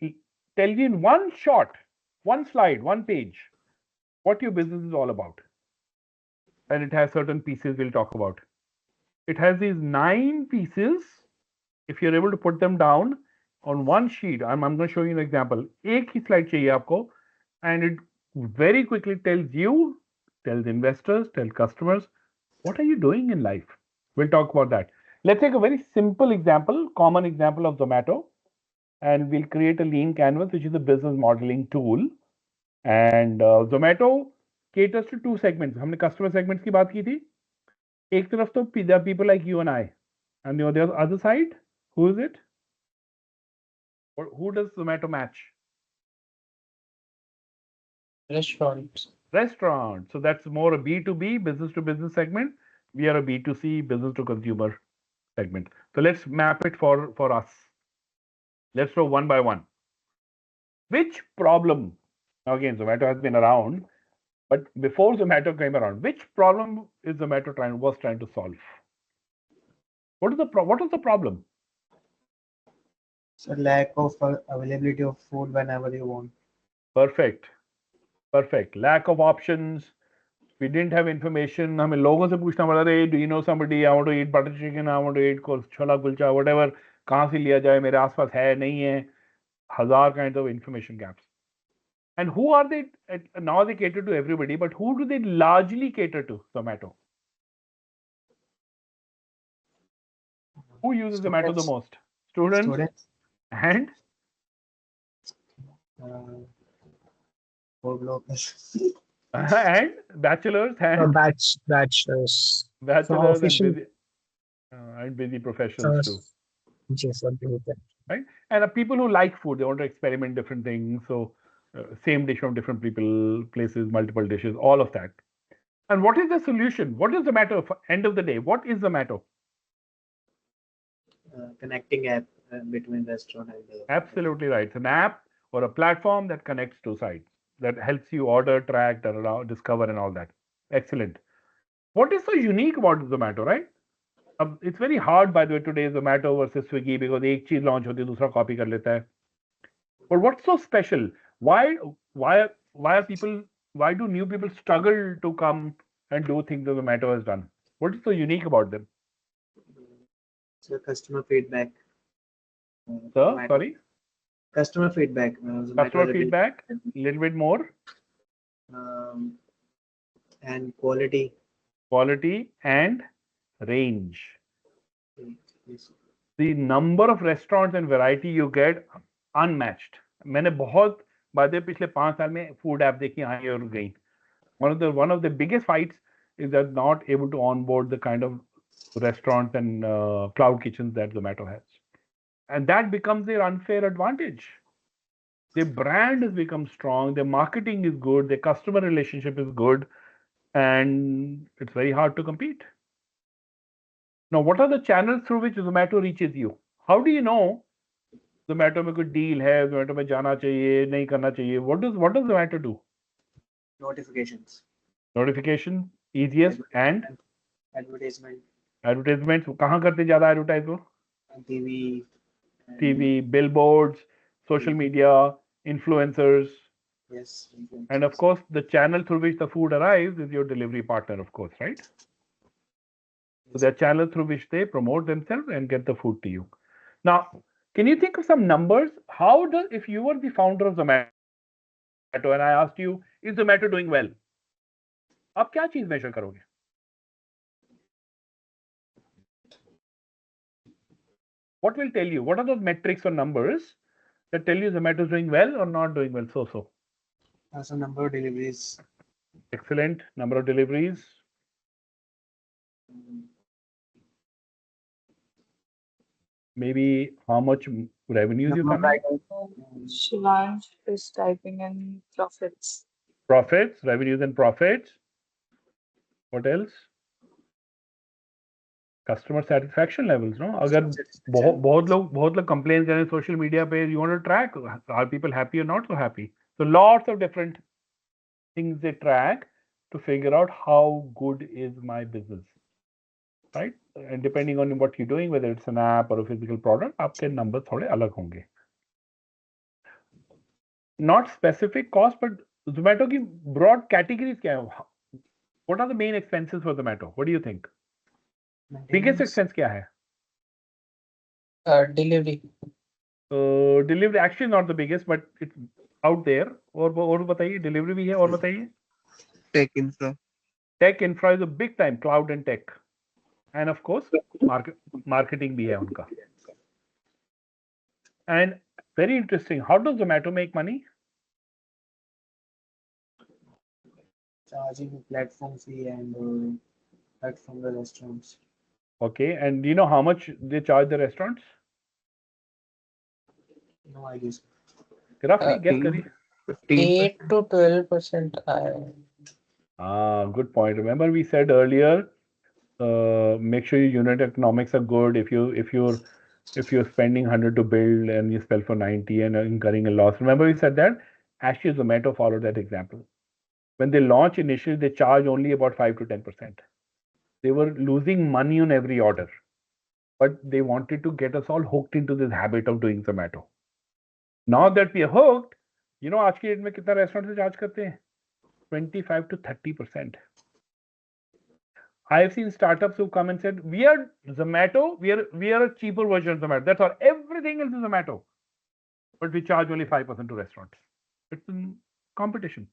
tells you in one shot, one slide, one page, what your business is all about. And it has certain pieces we'll talk about. It has these 9 pieces. If you're able to put them down on one sheet, I'm going to show you an example. एक ही slide चाहिए आपको, and it very quickly tells you, tells investors, tells customers, what are you doing in life? We'll talk about that. Let's take a very simple example, common example of Zomato, and we'll create a lean canvas, which is a business modeling tool. And Zomato caters to 2 segments. हमने customer segments की बात की थी. एक तरफ तो there are people like you and I, and the other side, who is it? Or who does Zomato match? Restaurants. Restaurant. So that's more a B2B, business to business segment. We are a B2C, business to consumer segment. So let's map it for us. Let's go one by one. Which problem? Now again, Zomato has been around, but before Zomato came around, which problem is Zomato trying to solve? What was the problem? So lack of availability of food whenever you want. Perfect. Lack of options. We didn't have information. हमें लोगों से पूछना पड़ा था, do you know somebody? I want to eat butter chicken. I want to eat chhola kulcha, whatever. कहाँ से लिया जाए? मेरे आसपास है नहीं है. 1000 kinds of information gaps. And who are they? Now they cater to everybody, but who do they largely cater to? Zomato. Who uses Zomato the most? Students. And Food bloggers. and bachelors and Bachelors. bachelors official- and busy professionals too. Yes, agree with that. Right? And people who like food, they want to experiment different things. So same dish from different people, places, multiple dishes, all of that. And what is the solution? What is the matter? End of the day, what is the matter? Connecting app between restaurant and the Absolutely right. It's an app or a platform that connects 2 sides, that helps you order, track, discover, and all that. Excellent. What is so unique about Zomato, right? It's very hard, by the way, today, Zomato versus Swiggy, because एक चीज launch होती है, दूसरा copy कर लेता है. But what's so special? Why do new people struggle to come and do things that Zomato has done? What is so unique about them? so customer feedback. Sir, Zomato. sorry? Customer feedback. Zomato Customer has a feedback, a little bit more. And quality. Quality and range. Yes. the number of restaurants and variety you get unmatched. मैंने बहुत बातें पिछले 5 साल में food app देखी आई और गई. One of the biggest fights is that not able to onboard the kind of restaurants and cloud kitchens that Zomato has, and that becomes their unfair advantage. Their brand has become strong, their marketing is good, their customer relationship is good, and it's very hard to compete. Now, what are the channels through which Zomato reaches you? How do you know Zomato में कोई deal है, Zomato में जाना चाहिए, नहीं करना चाहिए? What does Zomato do? Notifications, Notification, easiest, and advertisement, advertisements. कहाँ करते ज़्यादा advertise वो? TV, TV, billboards, social media, influencers, yes, and of course, the channel through which the food arrives is your delivery partner, of course, right? So there are channels through which they promote themselves and get the food to you. Now, can you think of some numbers? If you were the founder of Zomato and I asked you, is Zomato doing well? आप क्या चीज measure करोगे? What will tell you? What are those metrics or numbers that tell you Zomato is doing well or not doing well? So. so number of deliveries, Excellent. Number of deliveries. Maybe how much revenues you come in? Shivansh is typing in profits. Profits, revenues and profits. What else? Customer satisfaction levels, no? अगर बहुत लोग complain करें social media पे, you want to track, are people happy or not so happy? So lots of different things they track to figure out how good is my business, right? And depending on what you're doing, whether it's an app or a physical product, आपके numbers थोड़े अलग होंगे. Not specific cost, but Zomato की broad categories क्या है? What are the main expenses for Zomato? What do you think? Biggest expense क्या है? Delivery. Delivery actually not the biggest, but it's out there. और बताइए, delivery भी है, और बताइए. Tech infra. Tech infra is a big time, cloud and tech, and of course marketing भी है उनका. And very interesting, how does Zomato make money? charging platform fee and that from the restaurants. Okay, and do you know how much they charge the restaurants? No idea. Roughly guess करिए. 8 to 12%. Good point. Remember we said earlier, make sure your unit economics are good. If you're spending 100 to build and you sell for 90 and incurring a loss. Remember we said that? Actually, Zomato followed that example. When they launched initially, they charged only about 5 to 10%. They were losing money on every order, but they wanted to get us all hooked into this habit of doing Zomato. Now that we are hooked, you know आज की date में कितना restaurant से charge करते हैं? 25 to 30%. I have seen startups who come and said, we are Zomato, we are a cheaper version of Zomato. That's all. Everything else is Zomato. But we charge only 5% to restaurants. It's in competition.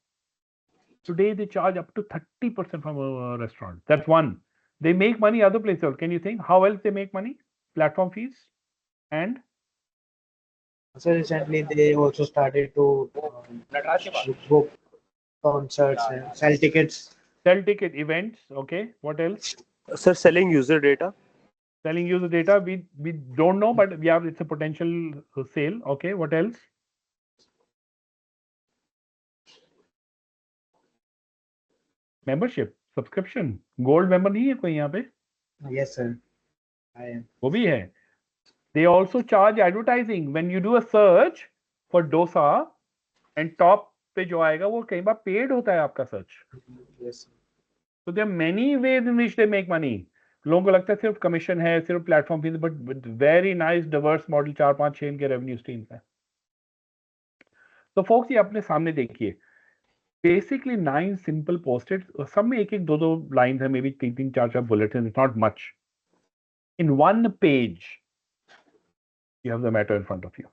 Today they charge up to 30% from a restaurant. That's one. They make money other places. Can you think how else they make money? Platform fees and So recently they also started to book concerts and sell tickets. sell ticket events. Okay. What else? Sir, selling user data. Selling user data. We don't know, but we have it's a potential sale. Okay. What else? Membership, subscription. Gold member नहीं है कोई यहाँ पे? Yes, sir. I am. वो भी है. They also charge advertising. When you do a search for dosa and top पे जो आएगा वो कई बार paid होता है आपका search. Yes, sir. So there are many ways in which they make money. लोगों को लगता है सिर्फ commission है, सिर्फ platform fees, but with very nice diverse model 4-5-6 इनके revenue streams हैं. So folks ये अपने सामने देखिए. Basically 9 simple post-its. सब में एक दो lines है, maybe 3-4 bulletins. It's not much. In one page, you have the matter in front of you.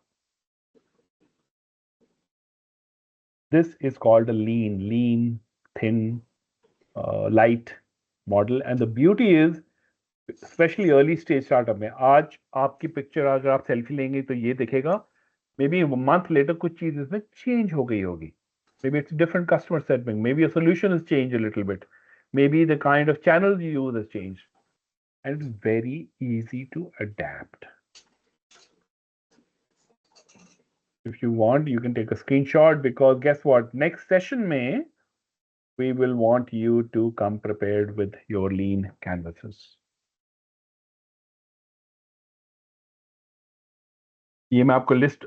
This is called a lean, thin, light model. And the beauty is specially early stage startup में। आज आपकी picture अगर आप selfie लेंगे तो ये दिखेगा, may be month later कुछ चीज इसमें चेंज हो गई होगी, may be it's different customer segment, may be a solution has changed a little bit, maybe the kind of channels you use has changed, and it's very easy to adapt. If you want, you can take a screenshot, because guess what, next session may we will want you to come prepared with your lean canvases. ये मैं आपको list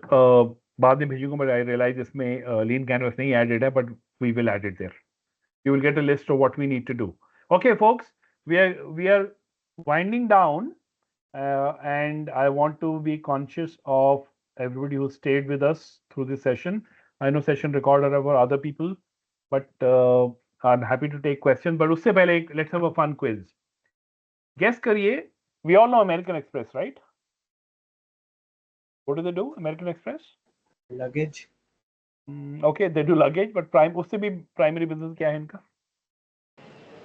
बाद में भेजूंगा, but I realize इसमें lean canvas नहीं added है, but we will add it there. You will get a list of what we need to do. Okay, folks, we are winding down, and I want to be conscious of everybody who stayed with us through this session. I know session recorded are for other people, but I'm happy to take questions. But usse pehle let's have a fun quiz. Guess kariye. We all know American Express, right? What do they do, American Express? Luggage. Okay, they do luggage, but usse bhi primary business kya hai inka?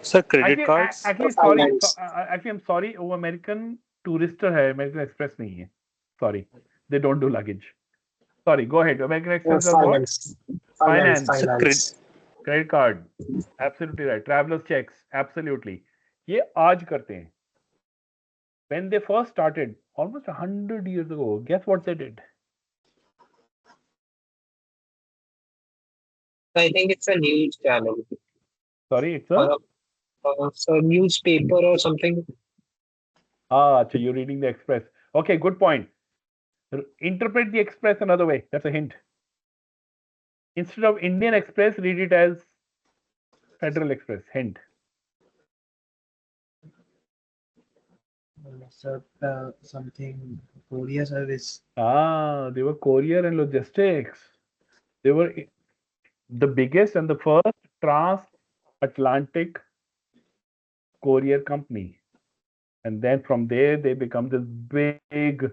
Sir, credit cards. Actually, sorry. Actually, I'm sorry. वो American Tourister है, American Express नहीं है. Sorry, they don't do luggage. Sorry, go ahead. American Express does what? Finance. Credit card. Absolutely right. Traveler's checks. Absolutely. ये आज करते हैं. When they first started, almost 100 years ago, guess what they did? I think it's a news channel. Sorry, it's a. So newspaper or something. So you're reading the Express. Okay, good point. Interpret the Express another way. That's a hint. Instead of Indian Express, read it as Federal Express. Hint. Something courier service. They were courier and logistics. They were the biggest and the first transatlantic courier company. And then from there, they become this big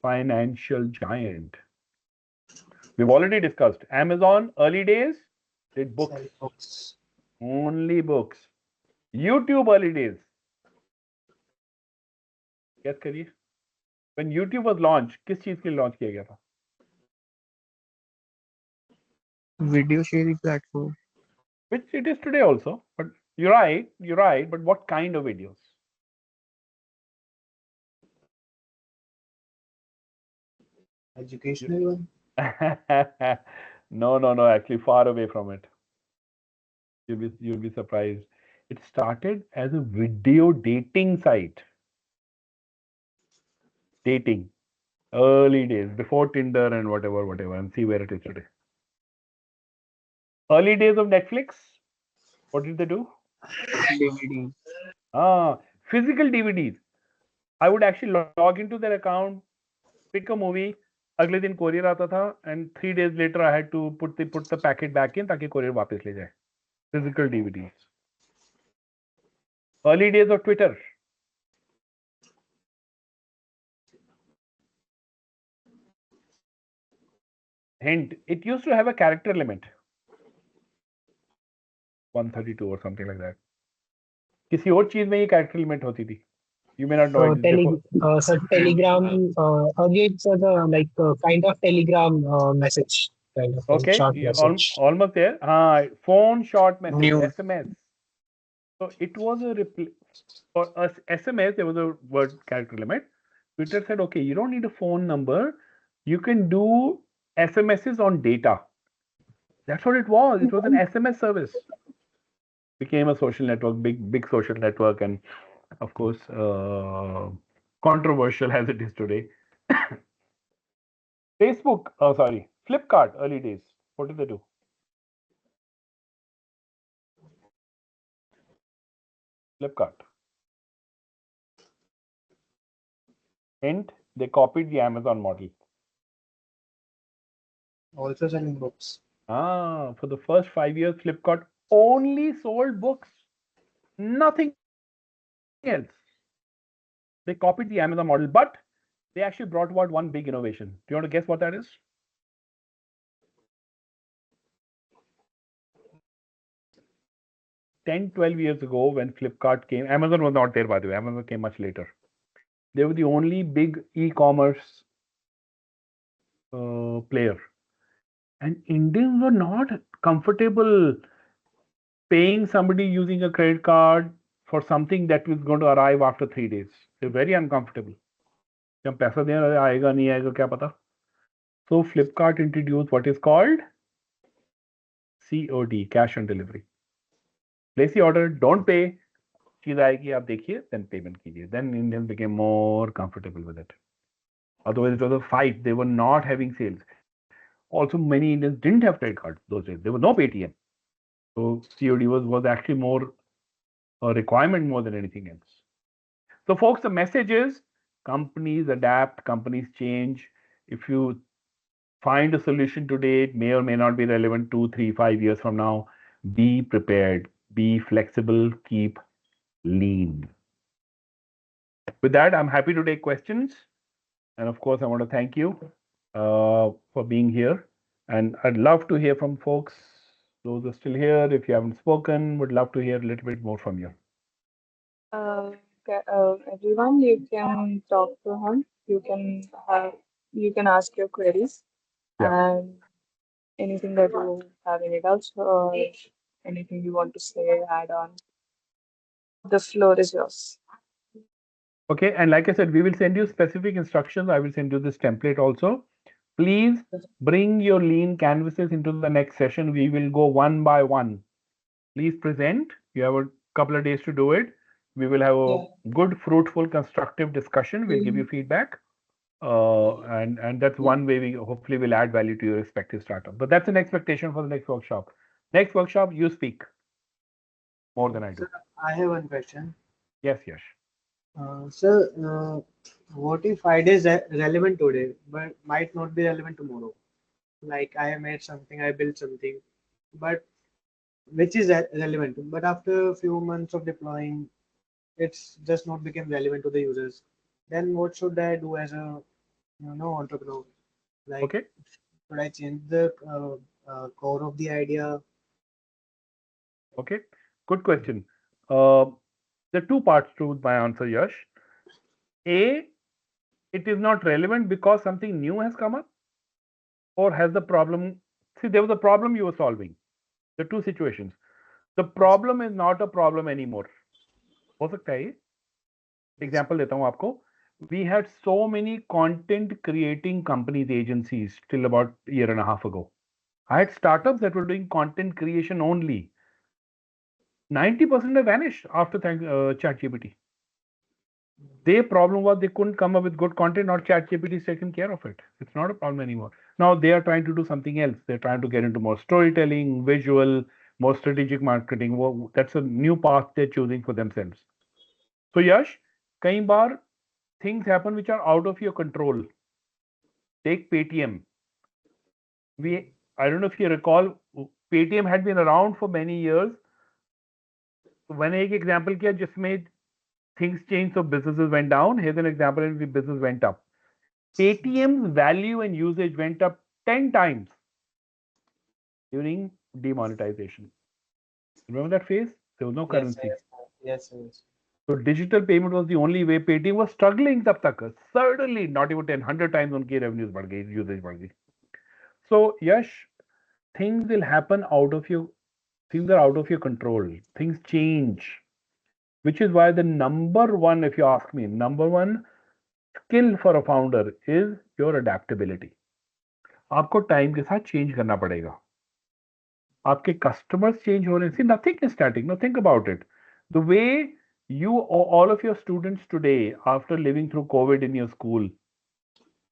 financial giant. We've already discussed Amazon early days did books. Only books. YouTube early days. Guess करिए. When YouTube was launched, किस चीज के लिए launch किया गया था? Video sharing platform. Which it is today also. But you're right. But what kind of videos? Educational one. No. Actually, far away from it. You'll be surprised. It started as a video dating site. Dating. Early days, before Tinder and whatever, and see where it is today. Early days of Netflix. What did they do? DVDs. Physical DVDs. I would actually log into their account, pick a movie. अगले दिन courier आता था, and 3 days later I had to put the packet back in ताकि courier वापस ले जाए. Physical DVDs. Early days of Twitter. Hint, it used to have a character limit. 132 or something like that. किसी और चीज में ये character limit होती थी. You may not know it. So Telegram, again, so the kind of Telegram message. Kind of Okay, short message. almost there. Phone short message, News. SMS. So it was for us SMS, there was a word character limit. Twitter said, okay, you don't need a phone number. You can do SMSs on data. That's what it was. It was an SMS service. Became a social network, big social network, and of course, controversial as it is today. Facebook, Flipkart, early days. What did they do? Flipkart. Hint, they copied the Amazon model. Also selling books. For the first 5 years, Flipkart only sold books. Nothing else. They copied the Amazon model, but they actually brought about one big innovation. Do you want to guess what that is? 10, 12 years ago when Flipkart came, Amazon was not there, by the way. Amazon came much later. They were the only big e-commerce player. And Indians were not comfortable paying somebody using a credit card for something that was going to arrive after 3 days. They're very uncomfortable. जब पैसा देना आएगा नहीं आएगा क्या पता. So Flipkart introduced what is called COD, cash on delivery. Place the order, don't pay. चीज आएगी आप देखिए, then payment कीजिए. Then Indians became more comfortable with it. Otherwise, it was a fight. They were not having sales. Also, many Indians didn't have credit cards those days. There was no Paytm. So COD was actually more a requirement more than anything else. So, folks, the message is companies adapt, companies change. If you find a solution today, it may or may not be relevant 2, 3, 5 years from now. Be prepared, be flexible, keep lean. With that, I'm happy to take questions. And of course, I want to thank you for being here. And I'd love to hear from folks. Those are still here. If you haven't spoken, would love to hear a little bit more from you. Everyone, you can talk to him. You can ask your queries and anything that you have any doubts or anything you want to say, add on. The floor is yours. Okay, and like I said, we will send you specific instructions. I will send you this template also. Please bring your lean canvases into the next session. We will go one by one. Please present. You have a couple of days to do it. We will have a good, fruitful, constructive discussion. We'll give you feedback. And that's one way we hopefully will add value to your respective startup. But that's an expectation for the next workshop. Next workshop, you speak more than I do. Sir, I have one question. Yes, yes. Sir, what if idea is relevant today, but might not be relevant tomorrow? Like I have made something, I built something, but which is relevant, but after a few months of deploying, it's just not become relevant to the users. Then what should I do as a entrepreneur? Like, okay, should I change the core of the idea? Okay, good question. There are two parts to my answer, Yash. A, it is not relevant because something new has come up, or has the problem. See, there was a problem you were solving. The two situations. The problem is not a problem anymore. हो सकता है ये? Example देता हूँ आपको. We had so many content creating companies, agencies till about a year and a half ago. I had startups that were doing content creation only. 90% have vanished after ChatGPT. Their problem was they couldn't come up with good content, or ChatGPT is taking care of it. It's not a problem anymore. Now they are trying to do something else. They're trying to get into more storytelling, visual, more strategic marketing. Well, that's a new path they're choosing for themselves. So Yash, कई बार things happen which are out of your control. Take Paytm. I don't know if you recall, Paytm had been around for many years. When एक example किया जिसमें things changed, so businesses went down. Here's an example in which business went up. Paytm's value and usage went up 10 times during demonetization. Remember that phase? There was no currency. Yes. So digital payment was the only way. Paytm was struggling tab tak. Certainly not even 10, 100 times unki revenues बढ़ गई, usage बढ़ गई. So Yash, things will happen things are out of your control. Things change. Which is why the number one, if you ask me, number one skill for a founder is your adaptability. आपको time के साथ change करना पड़ेगा. आपके customers change हो रहे हैं. See, nothing is static. No, think about it. The way all of your students today, after living through COVID in your school,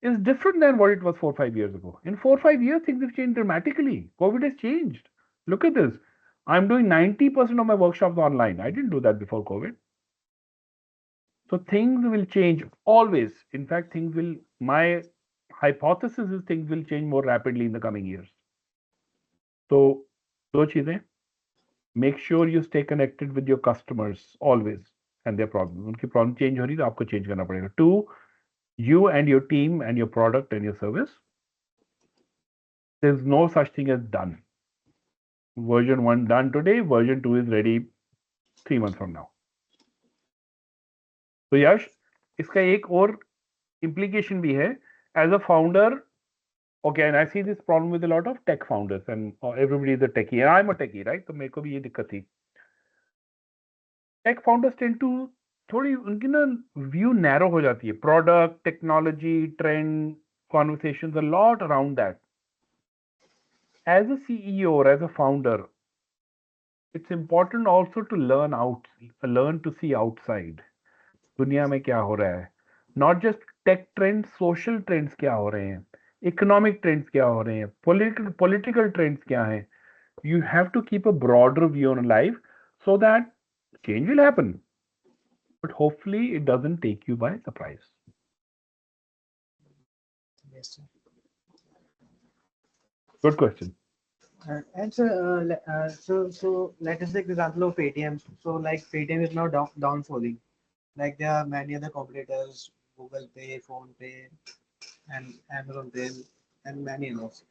is different than what it was 4 or 5 years ago. In 4 or 5 years, things have changed dramatically. COVID has changed. Look at this. I'm doing 90% of my workshops online. I didn't do that before COVID. So things will change always. In fact, my hypothesis is things will change more rapidly in the coming years. So, दो चीजें. Make sure you stay connected with your customers always and their problems. उनकी problem change हो रही है तो आपको change करना पड़ेगा. 2, you and your team and your product and your service. There's no such thing as done. Version 1 done today. Version 2 is ready 3 months from now. तो यश, इसका एक और implication भी है as a founder. Okay, and I see this problem with a lot of tech founders, and everybody is a techie, and I'm a techie, right? तो मेरे को भी ये दिक्कत थी. Tech founders tend to थोड़ी उनकी ना व्यू नैरो हो जाती है. Product, technology, trend, conversations, a lot around that. As a CEO or as a founder, it's important also to learn to see outside. दुनिया में क्या हो रहा है? Not just tech trends, social trends क्या हो रहे हैं? Economic trends क्या हो रहे हैं? Political trends क्या हैं? You have to keep a broader view on life so that change will happen. But hopefully it doesn't take you by surprise. Yes, sir. Good question. And so, so let us take the example of Paytm. So, like Paytm is now downfalling. Like there are many other competitors, Google Pay, Phone Pay, and Amazon Pay, and many others.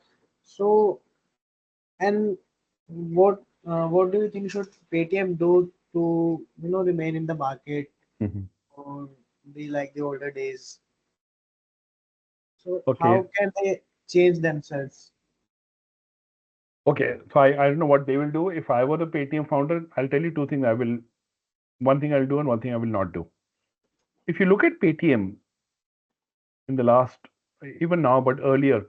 So, and what do you think should Paytm do to remain in the market or be like the older days? So, Okay. how can they change themselves? Okay, so I don't know what they will do. If I were the Paytm founder, I'll tell you two things. One thing I'll do and one thing I will not do. If you look at Paytm in the last, even now, but earlier,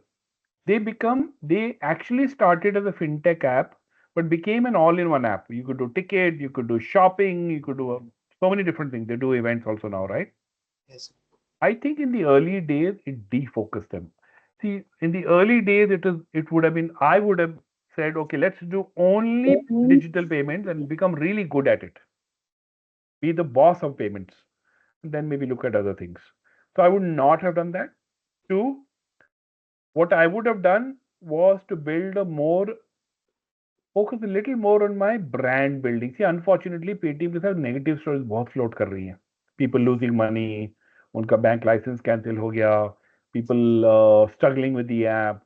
they actually started as a fintech app, but became an all-in-one app. You could do ticket, you could do shopping, you could do so many different things. They do events also now, right? Yes. I think in the early days it defocused them. See, in the early days it would have been, I would have said, okay, let's do only digital payments and become really good at it. Be the boss of payments. And then maybe look at other things. So I would not have done that. Two, what I would have done was to focus a little more on my brand building. See, unfortunately, Paytm के साथ negative stories बहुत float कर रही हैं. People losing money, उनका bank license cancel हो गया, people struggling with the app.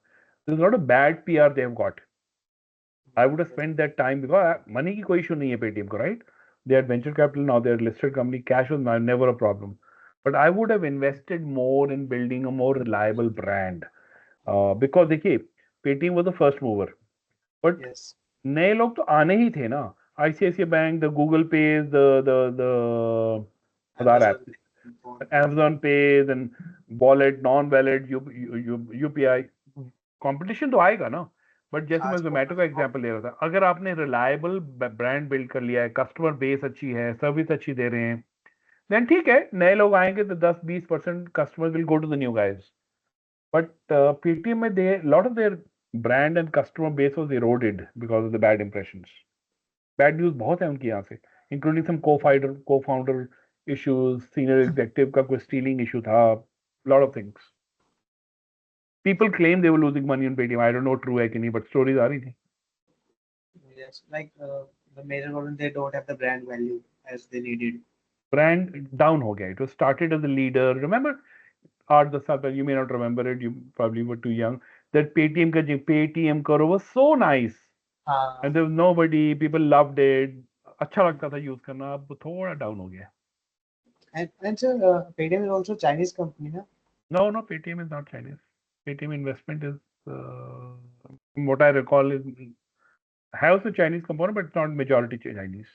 There's a lot of bad PR they've got. I would have spent that time because money की कोई issue नहीं है Paytm को, right? They had venture capital, now they're a listed company. Cash was never a problem. But I would have invested more in building a more reliable brand. Because देखिए, Paytm was the first mover. But Yes. नए लोग तो आने ही थे ना. ICICI Bank, the Google Pays, the Amazon Pays and wallet, non-wallet, UPI. Competition तो आएगा ना. बट जैसे मैं जोमेटो का एग्जांपल ले रहा था, अगर आपने रिलायबल ब्रांड बिल्ड कर लिया है, कस्टमर बेस अच्छी है, सर्विस अच्छी दे रहे हैं, देन ठीक है, नए लोग आएंगे तो 10-20% customers will go to the new guys. But Paytm में they lot of their brand and customer base was eroded because of the bad impressions. Bad news बहुत है उनकी यहाँ से, including some co-founder issues, senior executive का कोई stealing issue था, lot of things. People claim they were losing money on Paytm. I don't know true है कि नहीं, but stories आ रही थी. Yes, like the major problem, they don't have the brand value as they needed. Brand down हो गया. It was started as a leader. Remember, the stuff you may not remember it. You probably were too young. That Paytm करो was so nice. And there was nobody. People loved it. अच्छा लगता था use करना. अब थोड़ा down हो गया. And sir, Paytm is also Chinese company, na? No, Paytm is not Chinese. Paytm investment is, from what I recall, has a Chinese component, but it's not majority Chinese.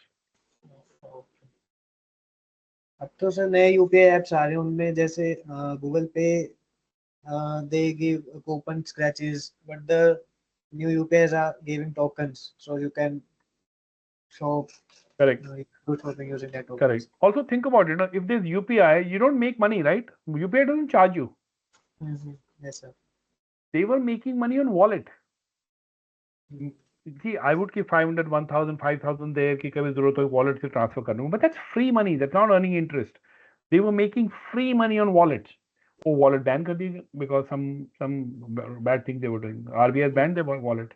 अब तो sir नए UPI apps आ रहे हैं, उनमें जैसे Google पे they give coupon scratches, but the new UPIs are giving tokens, so you can shop. Correct. Do shopping using that tokens. Correct. Also think about it. If there's UPI, you don't make money, right? UPI doesn't charge you. Yes, sir. They were making money on wallet. See, I would keep 500, 1,000, 5,000 there कि कभी जरूरत हो wallet से transfer कर दूँ. But that's free money. That's not earning interest. They were making free money on wallets. Oh, wallet ban कर दी because some bad thing they were doing. RBI banned their wallet.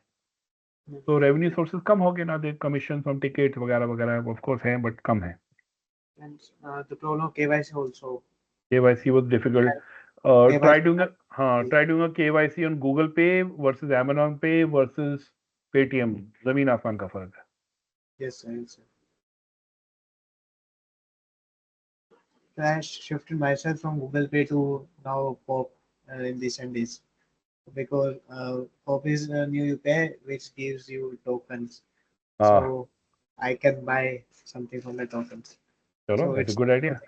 So revenue sources कम हो गए ना. The commission from tickets वगैरह वगैरह of course हैं, but कम है. And the problem of KYC also. KYC was difficult. Try doing a KYC on Google Pay versus Amazon Pay versus Paytm. जमीन आसमान का फर्क है. Yes, sir. Yes, sir. I shifted myself from Google Pay to now Pop in recent days because Pop is a new UPI which gives you tokens, Ah, so I can buy something from the tokens. chalo, So that's a it's good idea.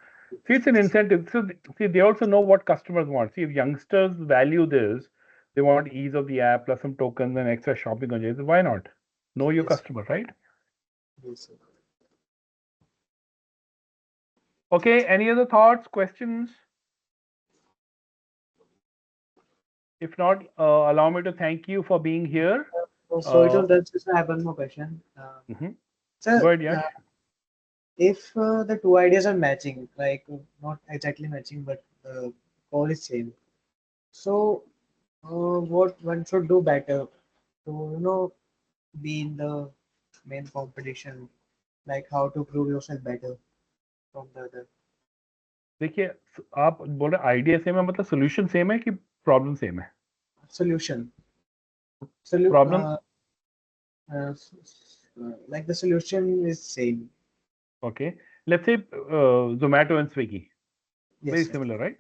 See, it's an incentive. So, see, they also know what customers want. See, if youngsters value this, they want ease of the app plus some tokens and extra shopping on it. Why not? Know your yes, customer, right? yes. Okay, any other thoughts, questions? If not, allow me to thank you for being here. So it Uh, will just I have one more question. mhm. Go Sir, ahead, Yash. if the two ideas are matching, like not exactly matching, but the goal is same. So, what one should do better to be in the main competition, like how to prove yourself better from the other देखिए आप बोल रहे idea same है मतलब solution same है कि problem same है solution. Solu- problem uh, like the solution is same. okay let's say Zomato and Swiggy Yes, very sir. similar right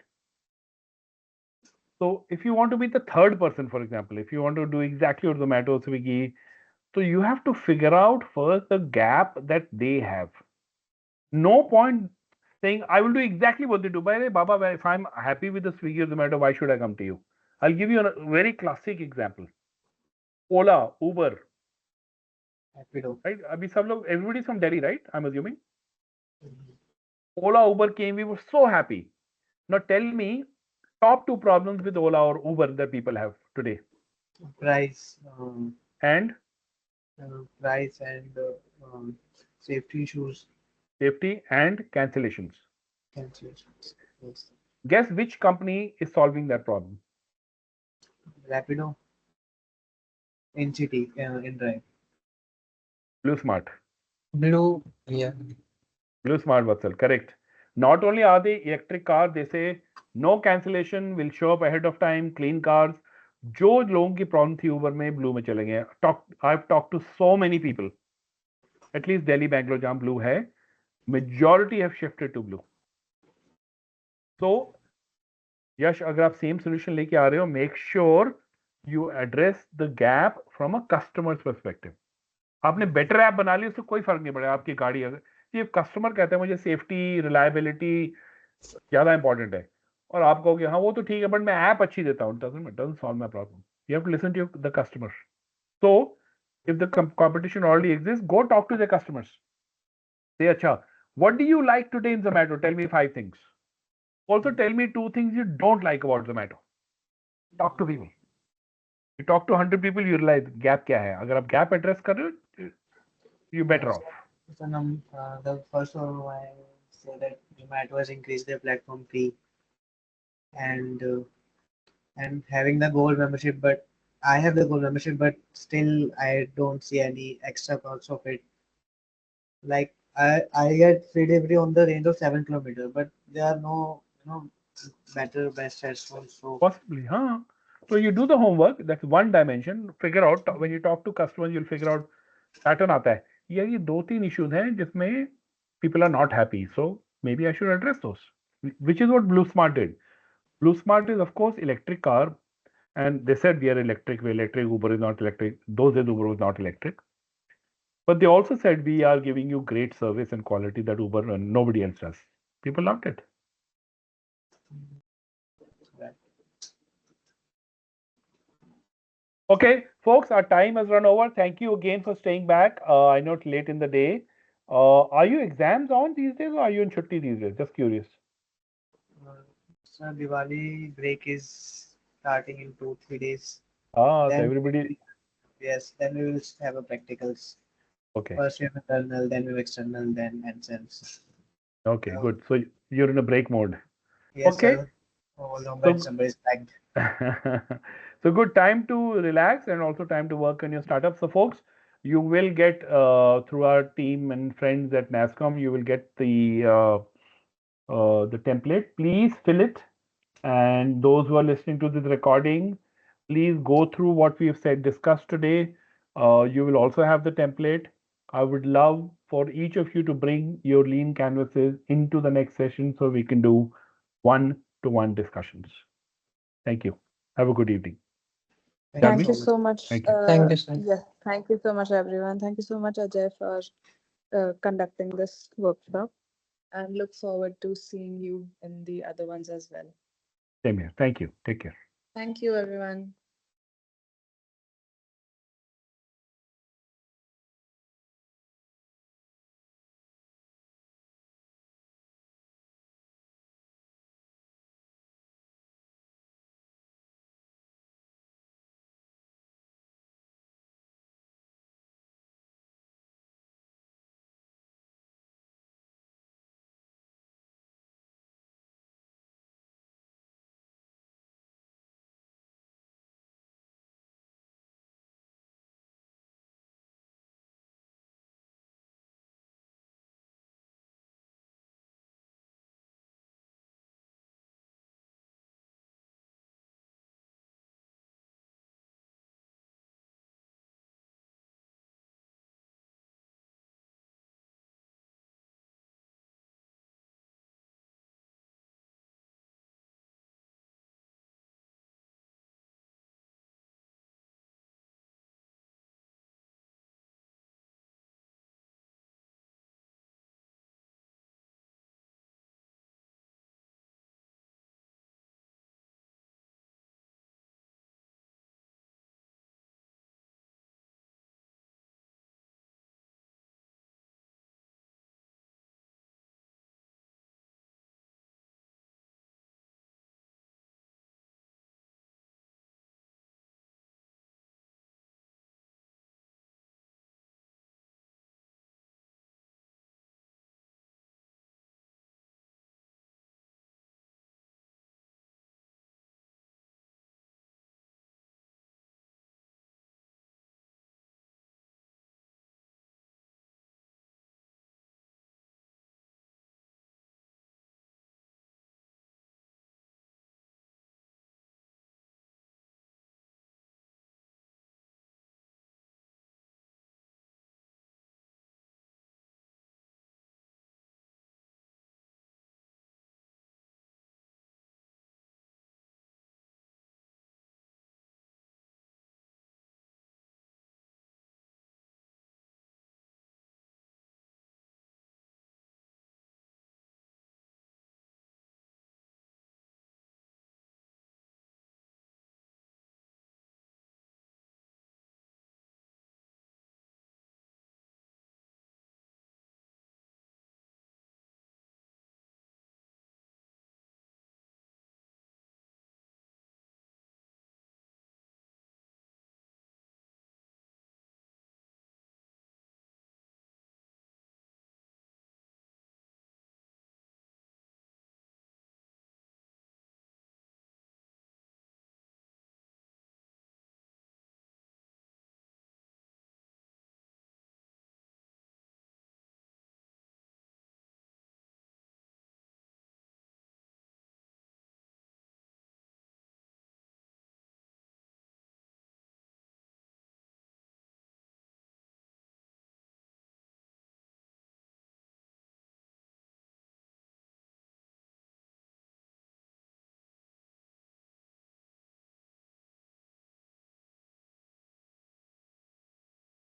so if you want to be the third person for example if you want to do exactly what Zomato Swiggy so you have to figure out first the gap that they have no point saying I will do exactly what they do by the way Baba if I'm happy with the Swiggy or Zomato why should I come to you I'll give you a very classic example Ola Uber Rapido. right अभी सब लोग everybody is from Delhi right I'm assuming Ola Uber came we were so happy now tell me top two problems with Ola or Uber that people have today Price, and price and safety issues, safety and cancellations cancellations. Yes. guess which company is solving that problem Rapido in city in drive. Blue Smart Blue, yeah. Blue Smart Vatsal correct not only are they electric car they say no cancellation will show up ahead of time clean cars जो लोगों की problem थी Uber में blue में चले गए I've talked to so many people at least Delhi Bangalore जहाँ blue है majority have shifted to blue so यश अगर आप सेम सोल्यूशन लेके आ रहे हो make sure you address the gap from a customers perspective आपने बेटर ऐप बना ली उससे कोई फर्क नहीं पड़ेगा आपकी गाड़ी अगर ये कस्टमर कहते हैं मुझे सेफ्टी रिलायबिलिटी ज्यादा इंपॉर्टेंट है और आप कहोगे हाँ वो तो ठीक है बट मैं ऐप अच्छी देता हूँ doesn't solve my problem you have to listen to the customer so if the competition already exists go talk to the customers say acha what do you like today in Zomato tell me 5 things also tell me 2 things you don't like about Zomato talk to people you talk to 100 people you realize gap क्या है अगर आप gap address कर रहे हो you better So, off the first one I say that Zomato has increased their platform fee and having the gold membership, but I have the gold membership, but still I don't see any extra perks of it. Like I get free delivery on the range of 7 kilometers, but there are no better best restaurants. So possibly huh so you do the homework that's one dimension figure out when you talk to customers you'll figure out pattern आता है ये 2-3 issues हैं जिसमें people are not happy so maybe I should address those which is what Blue Smart did Blue Smart is of course electric car and they said we are electric we're electric Uber is not electric those days Uber was not electric but they also said we are giving you great service and quality that Uber and nobody else does people loved it right. okay, folks, our time has run over. Thank you again for staying back. I know it's late in the day. Are you exams on these days or are you in chutti these days? Just curious. Uh, so Diwali break is starting in 2 3 days. Ah, so Then everybody. yes, then we will have a practicals. Okay. First we have internal, then we have external, then exams. Okay, Uh, good. So you're in a break mode. yes, Okay. sir. Oh, November, So, December is packed. so good time to relax and also time to work on your startup. So, folks, you will get through our team and friends at NASCOM, you will get the template. Please fill it. And those who are listening to this recording, please go through what we have said discussed today. You will also have the template. I would love for each of you to bring your lean canvases into the next session so we can do one-to-one discussions. Thank you. Have a good evening. Thank Janvi? you so much. Thank you. Thank you, sir. Yeah, thank you so much, everyone. Thank you so much, Ajay, for conducting this workshop, and look forward to seeing you in the other ones as well. Same here. Thank you. Take care. Thank you, everyone.